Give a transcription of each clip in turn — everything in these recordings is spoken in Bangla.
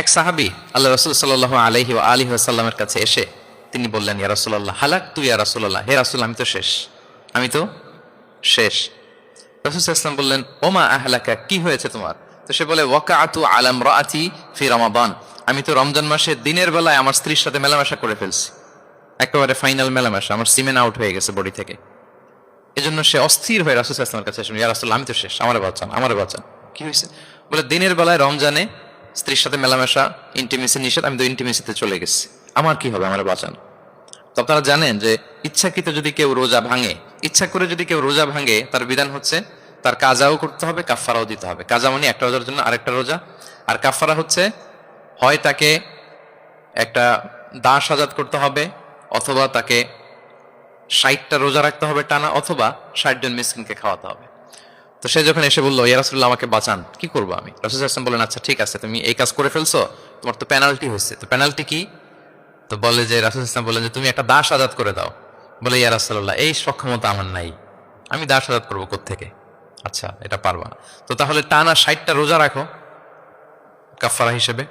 এক সাহাবী আল্লাহ রাসূল সাল্লাল্লাহু আলাইহি ওয়া আলিহি ওয়াসাল্লামের কাছে এসে তিনি বললেন, ইয়া রাসূলুল্লাহ হালাকতু ইয়া রাসূলুল্লাহ, হে রাসূল আমি তো শেষ। রাসূল সাল্লাল্লাহু আলাইহি ওয়াসাল্লাম বললেন, ওমা আহলাকা, কি হয়েছে তোমার? তো সে বলে, ওয়াকাআতু আলা ইমরাআতি ফি রমাদান, আমি তো রমজান মাসে দিনের বেলায় আমার স্ত্রীর সাথে মেলামেশা করে ফেলছি, একেবারে ফাইনাল মেলামেশা, আমার সিমেন আউট হয়ে গেছে বডি থেকে। এজন্য সে অস্থির হয়ে রাসূল সাল্লাল্লাহু আলাইহি ওয়াসাল্লামের কাছে এসে, ইয়া রাসূলুল্লাহ আমি তো শেষ, আমারে বাঁচান। কি হয়েছে? বলে, দিনের বেলায় রমজানে স্ত্রীর সাথে মেলামেশা, ইন্টিমেসি নিষেধ, আমি তো ইন্টিমেসিতে চলে গেছি, আমার কি হবে, আমারে বাঁচান। তো আপনারা জানেন যে ইচ্ছাকৃত যদি কেউ রোজা ভাঙে, ইচ্ছা করে যদি কেউ রোজা ভাঙে, তার বিধান হচ্ছে তার কাজাও করতে হবে, কাফারাও দিতে হবে। কাজা মানে একটা রোজার জন্য আরেকটা রোজা, আর কাফারা হচ্ছে হয় তাকে একটা দাস আজাদ করতে হবে, অথবা তাকে 60টা রোজা রাখতে হবে টানা, অথবা 60 জন মিসকিনকে খাওয়াতে হবে। তো সে যখন এসে বললো, ইয়া রাসূলুল্লাহ আমাকে বাঁচান, কি করবো আমি? রাসূল সাল্লাল্লাহু আলাইহি ওয়াসাল্লাম বলেন, আচ্ছা ঠিক আছে, তুমি এই কাজ করে ফেলছো, তোমার তো পেনাল্টি হয়েছে। তো পেনাল্টি কি? তো বলে যে, রাসূল সাল্লাল্লাহু আলাইহি ওয়াসাল্লাম বলেন যে, তুমি একটা দাস আজাদ করে দাও। বলে, ইয়া রাসূলুল্লাহ এই সক্ষমতা আমার নাই, আমি দাস আজাদ করবো কোত্থেকে? আচ্ছা এটা পারবা না, তো তাহলে টানা 60টা রোজা রাখো কাফারা হিসেবে,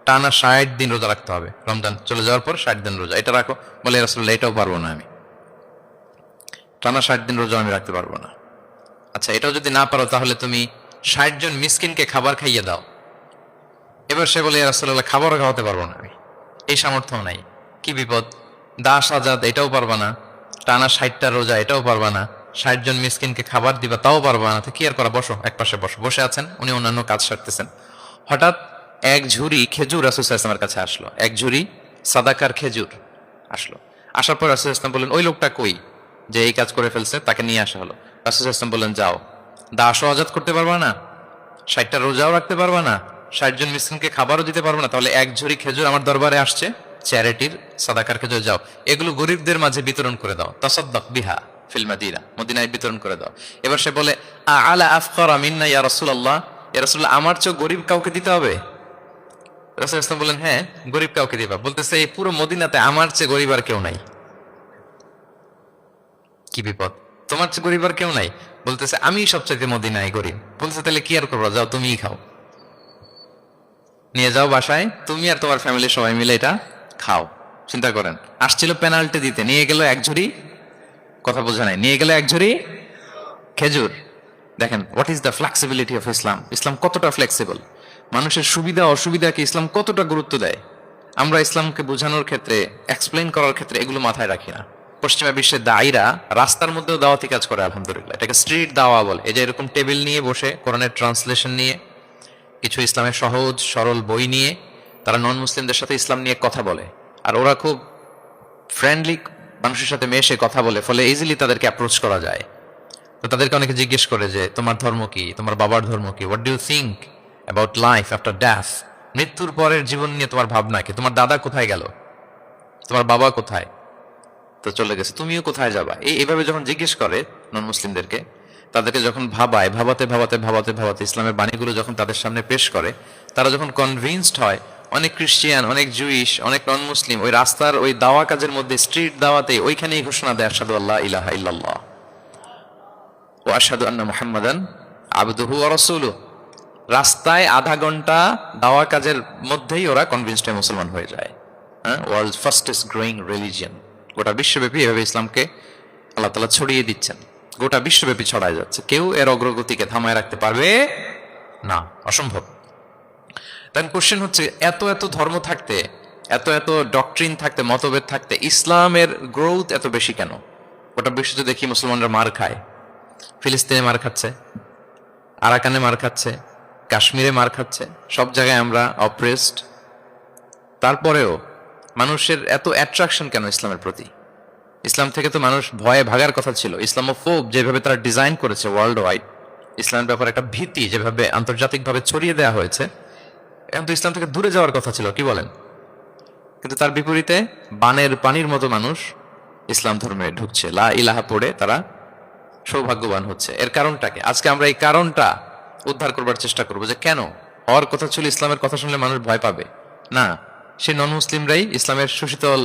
টানা 60 দিন রোজা রাখতে হবে, রমজান চলে যাওয়ার পর 60 দিন রোজা, এটা রাখো। বলে, ইয়া রাসূলুল্লাহ এটাও পারবো না, আমি টানা 60 দিন রোজা আমি রাখতে পারবো না। আচ্ছা এটাও যদি না পারো, তাহলে তুমি 60 জন মিসকিনকে খাবার খাইয়ে দাও। এবার সে বলে, ইয়া রাসূলুল্লাহ খাবারও খাওয়াতে পারবো না আমি, এই সামর্থ্য নাই। কি বিপদ! দাস আজাদ এটাও পারবা না, টানা 60টা রোজা এটাও পারবা না, 60 জন মিসকিনকে খাবার দিবা তাও পারবা না, তো কি আর করা, বসো এক পাশে বসো। বসে আছেন, উনি অন্যান্য কাজ সারতেছেন। হঠাৎ এক ঝুড়ি খেজুর রাসূল সাল্লাল্লাহু আলাইহি ওয়াসাল্লামের কাছে আসলো, এক ঝুড়ি সাদাকার খেজুর আসলো। আসার পর রাসূল সাল্লাল্লাহু আলাইহি ওয়াসাল্লাম বললেন, ওই লোকটা কই যে এই কাজ করে ফেলছে, তাকে নিয়ে আসা হলো। রাসূল সাল্লাল্লাহু আলাইহি ওয়াসাল্লাম বললেন, যাও, দাসও আজাদ করতে পারবা না, 60টা রোজাও রাখতে পারবা না, 60 জন মিসকিনকে খাবারও দিতে পারবো না, তাহলে এক ঝুড়ি খেজুর আমার দরবারে আসছে, চ্যারিটির সাদাকার খেজুর, যাও এগুলো গরিবদের মাঝে বিতরণ করে দাও, তাসাদ্দাক বিহা ফিল মাদিনা, মদিনায় বিতরণ করে দাও। এবার সে বলে, আলা আফকারা মিন্না ইয়া রাসূলুল্লাহ, ইয়া রাসূলুল্লাহ আমার চেয়ে গরিব কাউকে দিতে হবে? রাসূল সাল্লাল্লাহু আলাইহি ওয়াসাল্লাম বলেন, হ্যাঁ গরিব কাউকে দিবা। বলতেছে, এই পুরো মদিনাতে আমার চেয়ে গরিব আর কেউ নাই। কি বিপদ! তোমার চেয়ে গরিব আর কেউ নাই? বলতেছে, আমি সবচাইতে মদিনায় গরিব। বলতেছে, তাহলে কি আর করবো, যাও তুমিই খাও, নিয়ে যাও বাসায়, তুমি আর তোমার ফ্যামিলি সবাই মিলে এটা খাও। চিন্তা করেন, আসছিল পেনাল্টি দিতে, নিয়ে গেল এক ঝুড়ি, কথা বোঝা নাই, নিয়ে গেল এক ঝুড়ি খেজুর। দেখেন what is the flexibility of Islam, ইসলাম কতটা ফ্লেক্সিবল, মানুষের সুবিধা অসুবিধাকে ইসলাম কতটা গুরুত্ব দেয়। আমরা ইসলামকে বোঝানোর ক্ষেত্রে, এক্সপ্লেইন করার ক্ষেত্রে এগুলো মাথায় রাখি না। পশ্চিমা বিশ্বের দায়ীরা রাস্তার মধ্যেও দাওয়াতি কাজ করে, আলহামদুলিল্লাহ, এটাকে স্ট্রিট দাওয়া বলে। এই যে এরকম টেবিল নিয়ে বসে কোরআনের ট্রান্সলেশন নিয়ে, কিছু ইসলামের সহজ সরল বই নিয়ে তারা নন মুসলিমদের সাথে ইসলাম নিয়ে কথা বলে, আর ওরা খুব ফ্রেন্ডলি মানুষের সাথে মেশে কথা বলে, ফলে ইজিলি তাদেরকে অ্যাপ্রোচ করা যায়। তো তাদেরকে অনেকে জিজ্ঞেস করে যে, তোমার ধর্ম কি, তোমার বাবার ধর্ম কি, what do you think about life after death, মৃত্যুর পরের জীবন নিয়ে তোমার ভাবনা কি, তোমার দাদা কোথায় গেল, তোমার বাবা কোথায়, তো চলে গেছে, তুমিও কোথায় যাবা। এইভাবে যখন জিজ্ঞেস করে নন মুসলিমদেরকে, তাদেরকে যখন ভাবায়, ভাবাতে ভাবাতে ভাবাতে ভাবাতে ইসলামের বাণীগুলো যখন তাদের সামনে পেশ করে, তারা যখন কনভিন্সড হয়, অনেক খ্রিস্টিয়ান, অনেক জুইশ, অনেক নন মুসলিম ওই রাস্তার ওই দাওয়া কাজের মধ্যে, স্ট্রিট দাওয়াতে ওইখানেই ঘোষণা দেয়, আশহাদু আল্লা ইলাহা ইল্লাল্লাহ ওয়া আশহাদু আন্না মুহাম্মাদান আবদুহু ওয়া রাসূলুহু। রাস্তায় আধা ঘন্টা দাওয়া কাজের মধ্যেই ওরা কনভিন্সড হয়ে মুসলমান হয়ে যায়। হ্যাঁ, ওয়ার্ল্ড ফাস্টেস্ট গ্রোয়িং রিলিজিয়ন, গোটা বিশ্বব্যাপী এভাবে ইসলামকে আল্লাহ তাআলা ছড়িয়ে দিচ্ছেন, গোটা বিশ্বব্যাপী ছড়ায় যাচ্ছে, কেউ এর অগ্রগতিকে থামায় রাখতে পারবে না, অসম্ভব। তাই কোশ্চেন হচ্ছে, এত এত ধর্ম থাকতে, এত এত ডক্ট্রিন থাকতে, মতভেদ থাকতে, ইসলামের গ্রোথ এত বেশি কেন? গোটা বিশ্বতে দেখি মুসলমানরা মার খায়, ফিলিস্তিনে মার খাচ্ছে, আরাকানে মার খাচ্ছে, কাশ্মীরে মার খাচ্ছে, সব জায়গায় আমরা অপ্রেসড। তারপরেও মানুষের এত অ্যাট্রাকশন কেন ইসলামের প্রতি? ইসলাম থেকে তো মানুষ ভয়ে ভাগার কথা ছিল। ইসলামোফোব যেভাবে তারা ডিজাইন করেছে ওয়ার্ল্ড ওয়াইড, ইসলামের ব্যাপারে একটা ভীতি যেভাবে আন্তর্জাতিকভাবে ছড়িয়ে দেওয়া হয়েছে, এখন তো ইসলাম থেকে দূরে যাওয়ার কথা ছিল, কি বলেন? কিন্তু তার বিপরীতে বানের পানির মতো মানুষ ইসলাম ধর্মে ঢুকছে, লা ইলাহা পড়ে তারা সৌভাগ্যবান হচ্ছে। এর কারণটাকে আজকে আমরা এই কারণটা উদ্ধার করবার চেষ্টা করবো, যে কেন হওয়ার কথা ছিল ইসলামের কথা শুনলে মানুষ ভয় পাবে না, সে নন মুসলিমরাই ইসলামের সুশীতল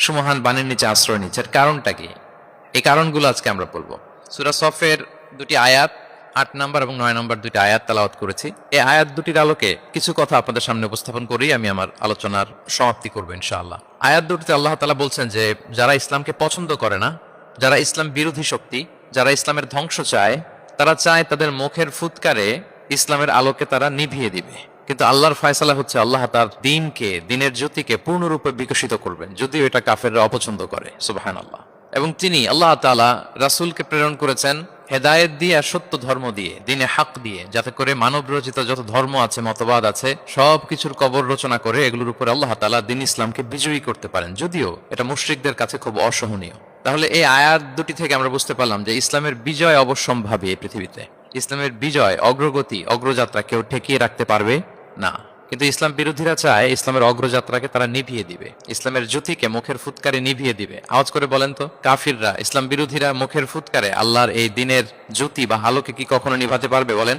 সুমহান বাণীর নিচে আশ্রয় নিচ্ছে। এর কারণটা কি? এই কারণগুলো আজকে আমরা বলবো। সূরা সফের 2টি আয়াত 8 নম্বর এবং 9 নম্বর দুইটা আয়াত তেলাওয়াত করেছি। এই আয়াত দুটির আলোকে কিছু কথা আপনাদের সামনে উপস্থাপন করেই আমি আমার আলোচনার সমাপ্তি করব ইনশাআল্লাহ। আয়াত দুটিতে আল্লাহ তাআলা বলছেন যে যারা ইসলামকে পছন্দ করে না, যারা ইসলাম বিরোধী শক্তি, যারা ইসলামের ধ্বংস চায়, তারা চায় তাদের মুখের ফুৎকারে ইসলামের আলোকে তারা নিভিয়ে দিবে। কিন্তু আল্লাহর ফয়সালা হচ্ছে আল্লাহ তার দ্বীনকে, দ্বীনের জ্যোতিকে পূর্ণরূপে বিকশিত করবেন, যদিও এটা কাফেররা অপছন্দ করে। সুবহানাল্লাহ। এবং তিনি আল্লাহ তাআলা রাসূলকে প্রেরণ করেছেন হেদায়েত দিয়ে আর সত্য ধর্ম দিয়ে, দ্বীনে হক দিয়ে, যাতে করে মানব রচিত যত ধর্ম আছে, মতবাদ আছে, সব কিছুর কবর রচনা করে এগুলোর উপরে আল্লাহ তাআলা দ্বীন ইসলামকে বিজয়ী করতে পারেন, যদিও এটা মুশরিকদের কাছে খুব অসহনীয়। তাহলে এই আয়াত দুটি থেকে আমরা বুঝতে পারলাম যে ইসলামের বিজয় অবশ্যম্ভাবী এই পৃথিবীতে। ইসলামের বিজয়, অগ্রগতি, অগ্রযাত্রা কেউ ঠেকিয়ে রাখতে পারবে না। কিন্তু ইসলাম বিরোধীরা চায় ইসলামের অগ্রযাত্রাকে তারা নিভিয়ে দিবে, ইসলামের জ্যোতিকে মুখের ফুৎকারে নিভিয়ে দিবে। আওয়াজ করে বলেন তো, কাফিররা, ইসলাম বিরোধীরা মুখের ফুৎকারে আল্লাহর এই দ্বীনের জ্যোতি বা আলোকে কি কখনো নিভাতে পারবে? বলেন,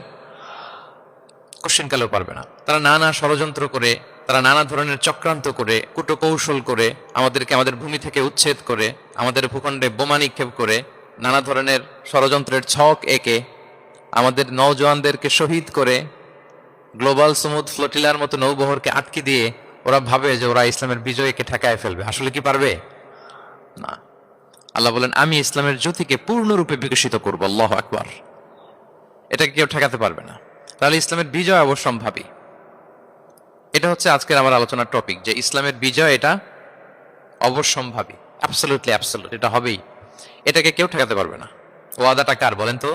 কোশ্চেনকালেও পারবে না। তারা নানা ষড়যন্ত্র করে, তারা নানা ধরনের চক্রান্ত করে, কূটকৌশল করে, আমাদেরকে আমাদের ভূমি থেকে উচ্ছেদ করে, আমাদের ভূখণ্ডে বোমা নিক্ষেপ করে, নানা ধরনের ষড়যন্ত্রের ছক এঁকে আমাদের নওজওয়ানদেরকে শহীদ করে, গ্লোবাল সমুদ ফ্লোটিলার মতো নৌবহরকে আটকে দিয়ে ওরা ভাবে যে ওরা ইসলামের বিজয়কে ঠেকায় ফেলবে। আসলে কি পারবে? না। আল্লাহ বলেন, আমি ইসলামের জ্যোতিকে পূর্ণরূপে বিকশিত করবো। আল্লাহু আকবার। এটাকে কেউ ঠেকাতে পারবে না। তাহলে ইসলামের বিজয় অবশ্যম্ভাবী। এটা হচ্ছে আজকের আমার আলোচনার টপিক, যে ইসলামের বিজয় এটা অবশ্যম্ভাবী, অ্যাবসলিউটলি অ্যাবসলিউট, এটা হবেই। এটাকে কেউ ঠেকাতে পারবে না। ওয়াদাটা কার বলেন তো?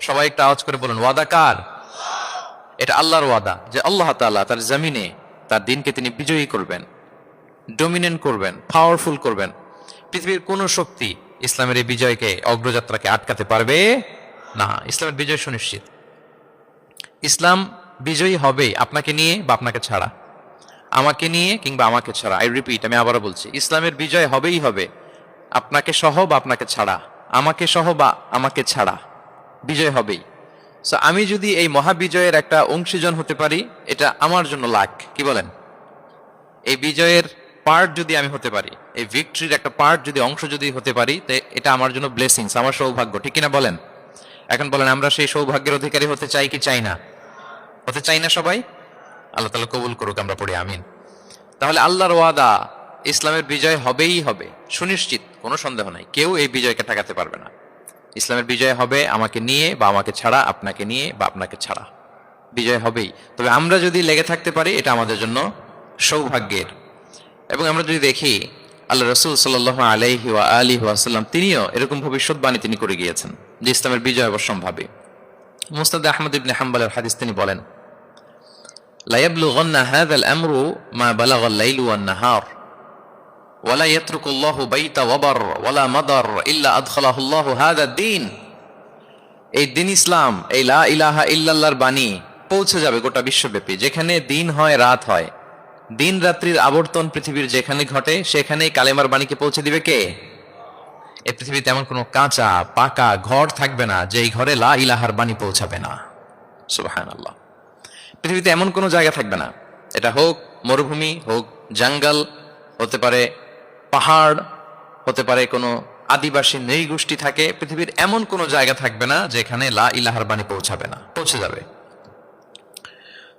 সবাই একটা আওয়াজ করে বলুন, ওয়াদা কার? এটা আল্লাহর ওয়াদা, যে আল্লাহ তাআলা তার জমিনে তার দিনকে তিনি বিজয়ী করবেন, ডমিনেন্ট করবেন, পাওয়ারফুল করবেন। পৃথিবীর কোন শক্তি ইসলামের এই বিজয়কে, অগ্রযাত্রাকে আটকাতে পারবে না। ইসলামের বিজয় সুনিশ্চিত। ইসলাম বিজয়ী হবে আপনাকে নিয়ে বা আপনাকে ছাড়া, আমাকে নিয়ে কিংবা আমাকে ছাড়া। আই রিপিট, আমি আবারও বলছি, ইসলামের বিজয় হবেই হবে, আপনাকে সহ বা আপনাকে ছাড়া, আমাকে সহ বা আমাকে ছাড়া, বিজয় হবেই। সো আমি যদি এই মহাবিজয়ের একটা অংশীজন হতে পারি, এটা আমার জন্য লাখ। কি বলেন? এই বিজয়ের পার্ট যদি আমি হতে পারি, এই ভিক্টরির একটা পার্ট যদি, অংশ যদি হতে পারি, তো এটা আমার জন্য ব্লেসিংস, আমার সৌভাগ্য। ঠিক কিনা বলেন? এখন বলেন, আমরা সেই সৌভাগ্যের অধিকারী হতে চাই কি চাই না? হতে চাই না সবাই? আল্লাহ তাআলা কবুল করুক, আমরা পড়ি আমিন। তাহলে আল্লাহর ওয়াদা, ইসলামের বিজয় হবেই হবে, সুনিশ্চিত, কোনো সন্দেহ নাই। কেউ এই বিজয়কে ঠেকাতে পারবে না। ইসলামের বিজয় হবে আমাকে নিয়ে বা আমাকে ছাড়া, আপনাকে নিয়ে বা আপনাকে ছাড়া, বিজয় হবেই। তবে আমরা যদি লেগে থাকতে পারি, এটা আমাদের জন্য সৌভাগ্যের। এবং আমরা যদি দেখি, আল্লাহ রাসূল সাল্লাল্লাহু আলাইহি ওয়া আলিহি ওয়াসাল্লাম তিনিও এরকম ভবিষ্যৎবাণী তিনি করে গিয়েছেন যে ইসলামের বিজয় অবশ্যম্ভাবী। মুসনাদ আহমদ ইবনে হাম্বলের হাদিস তিনি বলেন, লা ইয়াবলুগান্না হাযাল আমরু মা বালাগাল লাইলু ওয়ান নাহার ওয়ালা ইয়াতরুকুল্লাহু বাইতা ওয়াবার ওয়ালা মাদার ইল্লা আদখালাহুল্লাহু হাযা দ্বীন। এই দ্বীন ইসলাম, এই লা ইলাহা ইল্লাল্লাহর বাণী পৌঁছে যাবে গোটা বিশ্বব্যাপী। যেখানে দিন হয়, রাত হয়, দিন রাত্রির আবর্তন পৃথিবীর যেখানে ঘটে, সেখানেই কালেমার বাণীকে পৌঁছে দিবে কে? এই পৃথিবীতে এমন কোনো কাঁচা পাকা ঘর থাকবে না যে এই ঘরে লা ইলাহার বাণী পৌঁছাবে না। সুবহানাল্লাহ। পৃথিবীতে এমন কোনো জায়গা থাকবে না, এটা হোক মরুভূমি, হোক জঙ্গল, হতে পারে পাহাড়, হতে পারে কোনো আদিবাসী নৃগোষ্ঠী থাকে, পৃথিবীর এমন কোনো জায়গা থাকবে না যেখানে লা ইলাহার বাণী পৌঁছাবে না, পৌঁছে যাবে।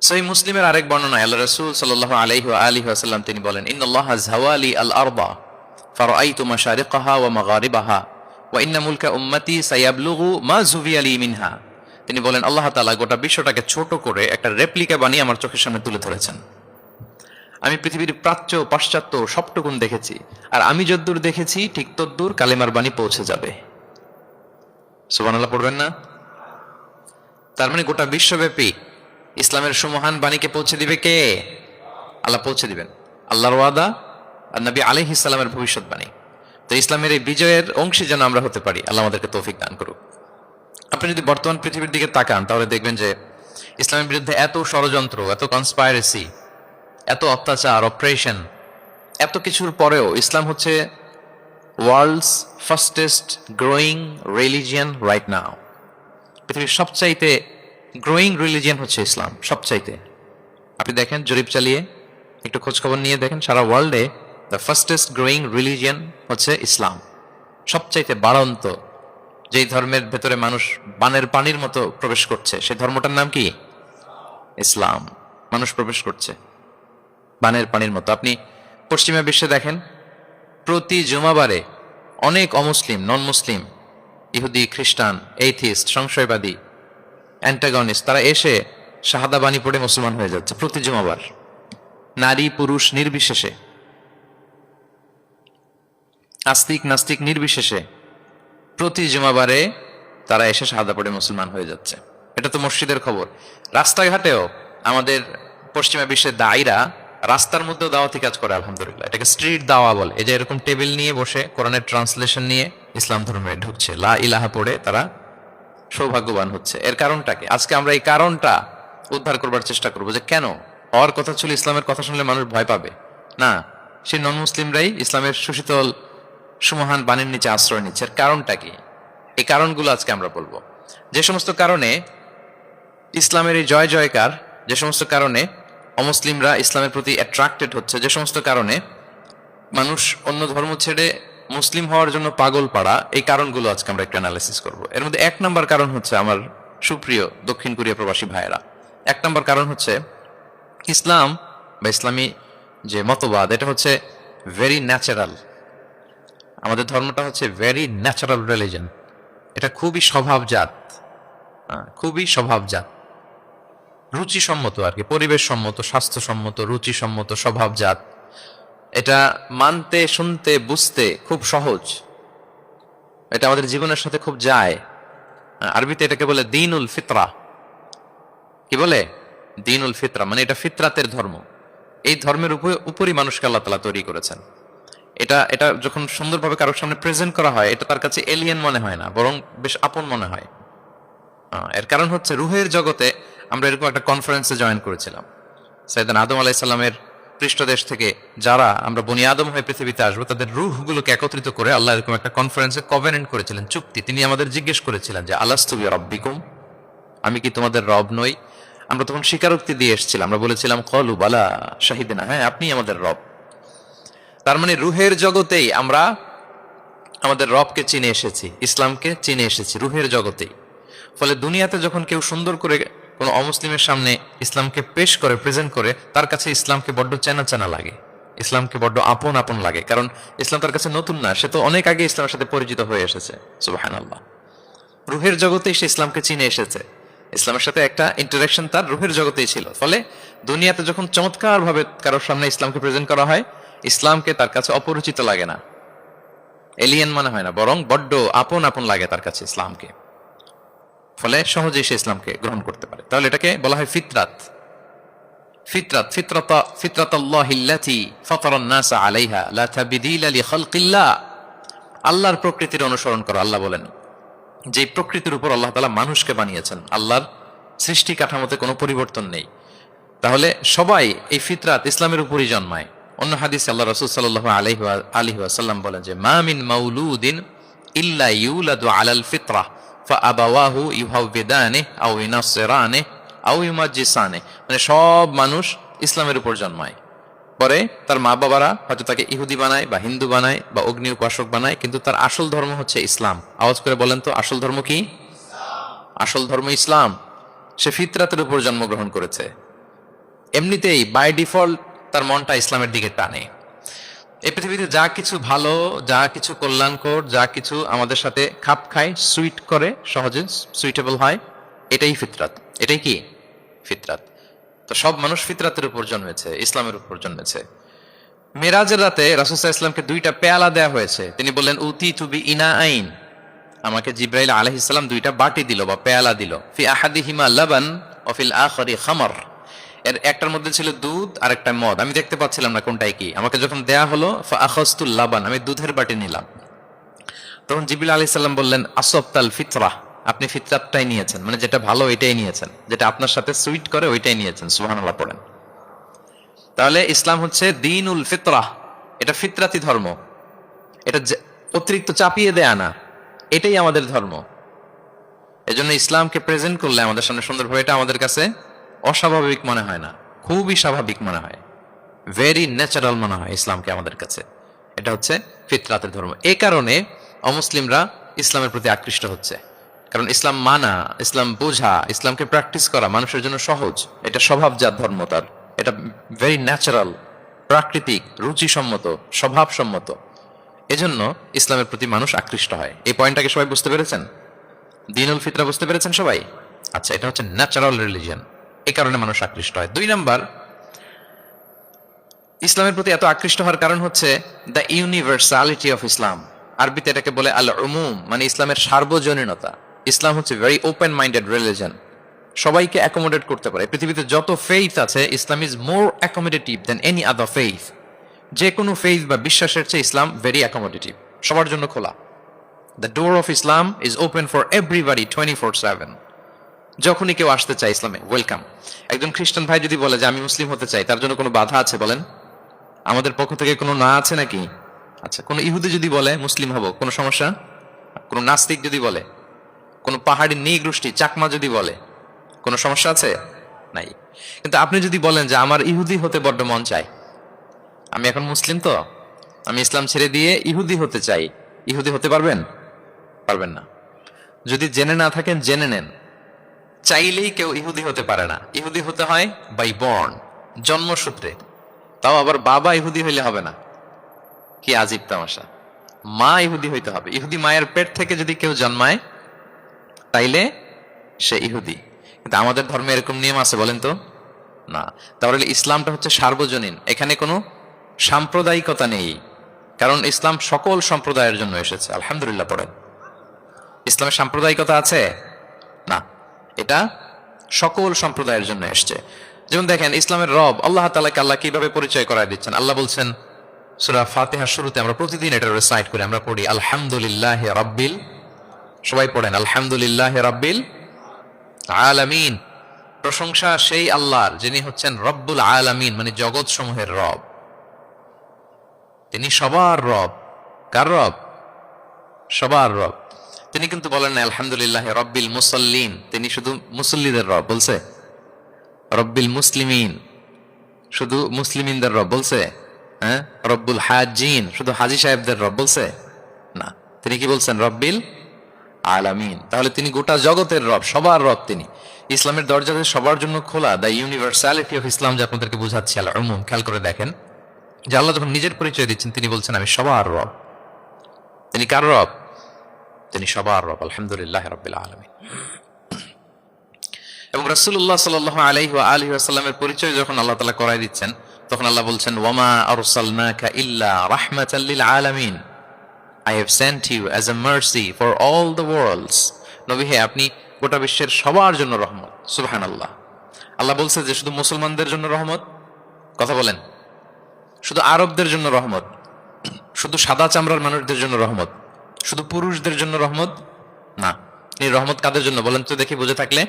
সহিহ মুসলিমের আরেক বর্ণনায় আল্লাহ রাসূল সাল্লাল্লাহু আলাইহি ওয়া আলিহি ওয়াসাল্লাম তিনি বলেন, ইন্নাল্লাহা যাওয়ালি আল আরবা ফারাআইতু মাশারিকাহা ওয়া মাগারিবাহা ওয়া ইন্না মুলকা উম্মতি সায়াবলুগু মা যুবিয়া লি মিনহা। তিনি বলেন, আল্লাহ তাআলা গোটা বিশ্বটাকে ছোট করে একটা রেপ্লিকা বানিয়ে আমার চোখের সামনে তুলে ধরেছেন। আমি পৃথিবীর প্রাচ্য পাশ্চাত্য সবটুকুন দেখেছি, আর আমি যদ্দূর দেখেছি ঠিক তদ্দূর কালেমার বাণী পৌঁছে যাবে। সুবহানাল্লাহ পড়বেন না? তার মানে গোটা বিশ্বব্যাপী ইসলামের সুমহান বাণীকে পৌঁছে দিবে কে? আল্লাহ পৌঁছে দিবেন। আল্লাহর ওয়াদা আর নবী আলাইহিস সালামের ভবিষ্যৎবাণী। তো ইসলামের এই বিজয়ের অংশী যেন আমরা হতে পারি, আল্লাহ আমাদেরকে তৌফিক দান করুক। আপনি যদি বর্তমান পৃথিবীর দিকে তাকান, তাহলে দেখবেন যে ইসলামের বিরুদ্ধে এত ষড়যন্ত্র, এত কনস্পাইরেসি, এত অত্যাচার, অপারেশন, এত কিছুর পরেও ইসলাম হচ্ছে world's fastest growing religion right now. পৃথিবীর সবচাইতে গ্রোয়িং রিলিজিয়ন হচ্ছে ইসলাম, সবচাইতে। আপনি দেখেন, জরিপ চালিয়ে একটু খোঁজখবর নিয়ে দেখেন, সারা ওয়ার্ল্ডে দ্য ফাস্টেস্ট গ্রোয়িং রিলিজিয়ন হচ্ছে ইসলাম, সবচাইতে বাড়ন্ত যেই ধর্মের ভেতরে মানুষ বানের পানির মতো প্রবেশ করছে, সেই ধর্মটার নাম কি? ইসলাম। মানুষ প্রবেশ করছে বানের পানির মতো। আপনি পশ্চিমা বিশ্বে দেখেন, প্রতি জুমাবারে অনেক অমুসলিম, নন মুসলিম, ইহুদি, খ্রিস্টান, এইথিস্ট, সংশয়বাদী, অ্যান্টাগনিস্ট, তারা এসে শাহাদা বাণী পড়ে মুসলমান হয়ে যাচ্ছে প্রতি জুমাবার, নারী পুরুষ নির্বিশেষে, আস্তিক নাস্তিক নির্বিশেষে প্রতি জুমাবারে তারা এসে শাহাদা পড়ে মুসলমান হয়ে যাচ্ছে। এটা তো মসজিদের খবর। রাস্তাঘাটেও আমাদের পশ্চিমা বিশ্বের দায়ীরা রাস্তার মধ্যেও দাওয়াতি কাজ করে, আলহামদুলিল্লাহ। এটাকে স্ট্রিট দাওয়া বলে। এই যে এরকম টেবিল নিয়ে বসে কোরআনের ট্রান্সলেশন নিয়ে ইসলাম ধর্মে ঢুকছে, লা ইলাহা পড়ে তারা সৌভাগ্যবান হচ্ছে। এর কারণটা কি? আজকে আমরা এই কারণটা উদ্ধার করবার চেষ্টা করবো, যে কেন হওয়ার কথা ছিল ইসলামের কথা শুনলে মানুষ ভয় পাবে না, সেই নন মুসলিমরাই ইসলামের সুশীতল সুমহান বাণীর নিচে আশ্রয় নিচ্ছে। এর কারণটা কি? এই কারণগুলো আজকে আমরা বলবো। যে সমস্ত কারণে ইসলামের এই জয় জয়কার, যে সমস্ত কারণে অমুসলিমরা ইসলামের প্রতি অ্যাট্রাক্টেড হচ্ছে, যে সমস্ত কারণে মানুষ অন্য ধর্ম ছেড়ে মুসলিম হওয়ার জন্য পাগল পাড়া, এই কারণগুলো আজকে আমরা একটু অ্যানালাইসিস করবো। এর মধ্যে এক নম্বর কারণ হচ্ছে, আমার সুপ্রিয় দক্ষিণ কোরিয়া প্রবাসী ভাইয়েরা, এক নম্বর কারণ হচ্ছে ইসলাম বা ইসলামী যে মতবাদ, এটা হচ্ছে ভেরি ন্যাচারাল। আমাদের ধর্মটা হচ্ছে ভেরি ন্যাচারাল রিলিজন। এটা খুবই স্বভাবজাত, খুবই স্বভাবজাত, রুচিসম্মত আর কি, পরিবেশ সম্মত, স্বাস্থ্যসম্মত, রুচিসম্মত, স্বভাবজাত। এটা মানতে, শুনতে, বুঝতে খুব সহজ। এটা আমাদের জীবনের সাথে খুব যায়। আরবিতে এটাকে বলে দীনুল ফিতরা। কি বলে? দীনুল ফিতরা, মানে এটা ফিতরাতের ধর্ম। এই ধর্মের উপরই মানুষকে আল্লাহ তাআলা তৈরি করেছেন। এটা এটা যখন সুন্দরভাবে কারোর সামনে প্রেজেন্ট করা হয়, এটা তার কাছে এলিয়েন মনে হয় না, বরং বেশ আপন মনে হয়। এর কারণ হচ্ছে রুহের জগতে আমরা এরকম একটা কনফারেন্সে জয়েন করেছিলাম। সাইয়েদনা আদম আলাইহিস সালামের পৃষ্ঠদেশ থেকে যারা আমরা বনি আদম হয়ে পৃথিবীতে আসবো, তাদের রুহগুলোকে একত্রিত করে আল্লাহ এরকম একটা কনফারেন্সে কভেনেন্ট করেছিলেন, চুক্তি। তিনি আমাদের জিজ্ঞেস করেছিলেন যে আলাস্তু বিরাব্বিকুম, আমি কি তোমাদের রব নই? আমরা তখন স্বীকারোক্তি দিয়ে এসেছিলাম। আমরা বলেছিলাম ক্বালু বালা শাহিদনা, হ্যাঁ আপনি আমাদের রব। তার মানে রুহের জগতেই আমরা আমাদের রবকে চিনে এসেছি, ইসলামকে চিনে এসেছি রুহের জগতেই। ফলে দুনিয়াতে যখন কেউ সুন্দর করে কোনো অমুসলিমের সামনে ইসলামকে পেশ করে, প্রেজেন্ট করে, তার কাছে ইসলামকে বড্ড চেনা চেনা লাগে, ইসলামকে বড্ড আপন আপন লাগে। কারণ ইসলাম তার কাছে নতুন না, সে তো অনেক আগে ইসলামের সাথে পরিচিত হয়ে এসেছে। সুবহানাল্লাহ। রুহের জগতেই সে ইসলামকে চিনে এসেছে, ইসলামের সাথে একটা ইন্টারাকশন তার রুহের জগতেই ছিল। ফলে দুনিয়াতে যখন চমৎকার ভাবে কারোর সামনে ইসলামকে প্রেজেন্ট করা হয়, ইসলামকে তার কাছে অপরিচিত লাগে না, এলিয়েন মনে হয় না, বরং বড্ড আপন আপন লাগে তার কাছে ইসলামকে। ফলে সহজেই সে ইসলামকে গ্রহণ করতে পারে। তাহলে এটাকে বলা হয় ফিতরাত। ফিতরাত, ফিতরাতাল্লাহিল্লাতী ফাতারান নাস আলাইহা লা তাবদীলা লিখালকিল্লাহ। আল্লাহর প্রকৃতির অনুসরণ করো। আল্লাহ বলেন যে প্রকৃতির উপর আল্লাহ তাআলা মানুষকে বানিয়েছেন, আল্লাহর সৃষ্টি কাঠামোতে কোনো পরিবর্তন নেই। তাহলে সবাই এই ফিতরাত ইসলামের উপরই জন্মায়। অন্য হাদিসে আল্লাহ রাসূল সাল্লাল্লাহু আলাইহি ওয়াসাল্লাম বলেন যে মা মিন মাউলুদিন ইল্লা ইউলাদু আলাল ফিতরাহ ফাআবাওয়াহু ইউহাউবিদানিহি আও ইউনাসসিরানিহি আও ইউমাজ্জিসানিহি। মানে সব মানুষ ইসলামের উপর জন্মায়, পরে তার মা বাবারা হয়তো তাকে ইহুদি বানায় বা হিন্দু বানায় বা অগ্নি উপাসক বানায়, কিন্তু তার আসল ধর্ম হচ্ছে ইসলাম। আওয়াজ করে বলেন তো, আসল ধর্ম কি? আসল ধর্ম ইসলাম। সে ফিতরাতের উপর জন্মগ্রহণ করেছে। এমনিতেই বাই ডিফল্ট তার মনটা ইসলামের দিকে টানে। এই পৃথিবীতে যা কিছু ভালো, যা কিছু কল্যাণকর, যা কিছু আমাদের সাথে খাপ খায়, সুইট করে, সহজে সুইটেবল হয়, এটাই ফিতরাত। এটাই কি? ফিতরাত। তো সব মানুষ ফিতরাতের উপর জন্মেছে, ইসলামের উপর জন্মেছে। মেরাজের রাতে রাসূল সাল্লাল্লাহু আলাইহি ওয়াসাল্লামকে দুইটা পেয়ালা দেয়া হয়েছে। তিনি বললেন উতিতু বিইনাআইন, আমাকে জিবরাইল আলাইহিস সালাম দুইটা বাটি দিল বা পেয়ালা দিল। ফি আহাদিহিমা লাবান ওয়া ফিল আখারি খামর। এর একটার মধ্যে ছিল দুধ আর একটা মদ। আমি দেখতে পাচ্ছিলাম না কোনটাই কি। আমাকে যখন দেয়া হলো ফাআখাযতুল লাবান, আমি দুধের বাটি নিলাম। তখন জিবরাইল আলাইহিস সালাম বললেন আসবতাল ফিতরাহ, আপনি ফিতরাতটাই নিয়েছেন, মানে যেটা ভালো ওইটাই নিয়েছেন, যেটা আপনার সাথে সুইট করে ওইটাই নিয়েছেন। সুবহানাল্লাহ পড়েন। তাহলে ইসলাম হচ্ছে দীনুল ফিতরাহ, এটা ফিতরাতি ধর্ম, এটা অতিরিক্ত চাপিয়ে দেয়া না, এটাই আমাদের ধর্ম। এজন্য ইসলামকে প্রেজেন্ট করলে আমাদের সামনে সুন্দরভাবে, এটা আমাদের কাছে অস্বাভাবিক মনে হয় না, খুবই স্বাভাবিক মনে হয়, ভেরি ন্যাচারাল মনে হয় ইসলামকে আমাদের কাছে। এটা হচ্ছে ফিতরাতের ধর্ম। এই কারণে অমুসলিমরা ইসলামের প্রতি আকৃষ্ট হচ্ছে। কারণ ইসলাম মানা, ইসলাম বোঝা, ইসলামকে প্র্যাকটিস করা মানুষের জন্য সহজ। এটা স্বভাবজাত ধর্ম তার, এটা ভেরি ন্যাচারাল, প্রাকৃতিক, রুচিসম্মত, স্বভাবসম্মত। এজন্য ইসলামের প্রতি মানুষ আকৃষ্ট হয়। এই পয়েন্টটাকে সবাই বুঝতে পেরেছেন? দ্বীনুল ফিতরা বুঝতে পেরেছেন সবাই? আচ্ছা, এটা হচ্ছে ন্যাচারাল রিলিজিয়ন, এই কারণে মানুষ আকৃষ্ট হয়। 2 নাম্বার, ইসলামের প্রতি এত আকৃষ্ট হওয়ার কারণ হচ্ছে দ্য ইউনিভার্সালিটি অফ ইসলাম। আরবিতে এটাকে বলে আল উমুম, মানে ইসলামের সার্বজনীনতা। ইসলাম হচ্ছে ভেরি ওপেন মাইন্ডেড রিলিজন, সবাইকে অ্যাকোমোডেট করতে পারে। পৃথিবীতে যত ফেইথ আছে, Islam is more accommodative than any other faith. যে কোনো ফেইথ বা বিশ্বাসের চেয়ে ইসলাম ভেরি অ্যাকোমোডেটিভ, সবার জন্য খোলা। The door of Islam is open for everybody 24/7। যখনই কেউ আসতে চায় ইসলামে, ওয়েলকাম। একজন খ্রিস্টান ভাই যদি বলে যে আমি মুসলিম হতে চাই, তার জন্য কোনো বাধা আছে বলেন? আমাদের পক্ষ থেকে কোনো না আছে নাকি? আচ্ছা, কোনো ইহুদি যদি বলে মুসলিম হব, কোনো সমস্যা? কোনো নাস্তিক যদি বলে, কোনো পাহাড়ি নিগোষ্ঠী চাকমা যদি বলে, কোনো সমস্যা আছে? নাই। কিন্তু আপনি যদি বলেন যে আমার ইহুদি হতে বড্ড মন চায়, আমি এখন মুসলিম তো, আমি ইসলাম ছেড়ে দিয়ে ইহুদি হতে চাই, ইহুদি হতে পারবেন? পারবেন না। যদি জেনে না থাকেন জেনে নেন, চাইলেই কেউ ইহুদি হতে পারে না। ইহুদি হতে হয় বাই বর্ন, জন্মসূত্রে। তাও আবার বাবা ইহুদি হইলে হবে না। কি আজীব তামাশা! মা ইহুদি হইতে হবে। ইহুদি মায়ের পেট থেকে যদি কেউ জন্মায় তাইলে সে ইহুদি। কিন্তু আমাদের ধর্মে এরকম নিয়ম আছে বলেন তো? না। তাহলে ইসলামটা হচ্ছে সার্বজনীন, এখানে কোনো সাম্প্রদায়িকতা নেই। কারণ ইসলাম সকল সম্প্রদায়ের জন্য এসেছে। আলহামদুলিল্লাহ পড়েন। ইসলামের সাম্প্রদায়িকতা আছে? না, এটা সকল সম্প্রদায়ের জন্য এসছে। যেমন দেখেন, ইসলামের রব আল্লাহ তাআলাকে আল্লাহ কিভাবে পরিচয় করায় দিচ্ছেন। আল্লাহ বলছেন সূরা ফাতিহার শুরুতে, আমরা প্রতিদিন এটা রিসাইট করি, আমরা পড়ি আলহামদুলিল্লাহি রাব্বিল, সবাই পড়েন আলহামদুলিল্লাহি রাব্বিল আলামিন। প্রশংসা সেই আল্লাহর যিনি হচ্ছেন রব্বুল আলামিন, মানে জগৎ সমূহের রব। তিনি সবার রব। কার রব? সবার রব। তিনি কিন্তু বলেন না আলহামদুলিল্লাহি রাব্বিল মুসাল্লিন, তিনি শুধু মুসল্লিদের রব বলছে? রব্বিল মুসলিমিন, শুধু মুসলিমিনদের রব বলছে? হ্যাঁ। রব্বুল হাজিন, শুধু হাজি সাহেবদের রব বলছে? না, তিনি কি বলছেন? রব্বিল আলামিন। তাহলে তিনি গোটা জগতের রব, সবার রব তিনি। ইসলামের দরজা সবার জন্য খোলা। দ্য ইউনিভার্সালিটি অফ ইসলাম, যে আপনাদেরকে বোঝাচ্ছি, আল উমুম। খেয়াল করে দেখেন যে আল্লাহ যখন নিজের পরিচয় দিচ্ছেন, তিনি বলছেন আমি সবার রব। তিনি কার রব? তিনি সবার রব। আলহামদুলিল্লাহ রাব্বিল আলামিন। এবং রাসূলুল্লাহ সাল্লাল্লাহু আলাইহি ওয়া আলিহি ওয়াসাল্লামের পরিচয় যখন আল্লাহ তাআলা করায় দিচ্ছেন, তখন আল্লাহ বলছেন ওয়ামা আরসালনাকা ইল্লা রাহমাতাল লিল আলামিন, I have sent you as a mercy for all the worlds. নবী হে, আপনি গোটা বিশ্বের সবার জন্য রহমত। সুবহানাল্লাহ। আল্লাহ বলছে যে শুধু মুসলমানদের জন্য রহমত? কথা বলেন। শুধু আরবদের জন্য রহমত? শুধু সাদা চামড়ার মানুষদের জন্য রহমত? শুধু পুরুষদের জন্য রহমত? না। এই রহমত কাদের জন্য বলেন তো দেখি, বুঝে থাকলে?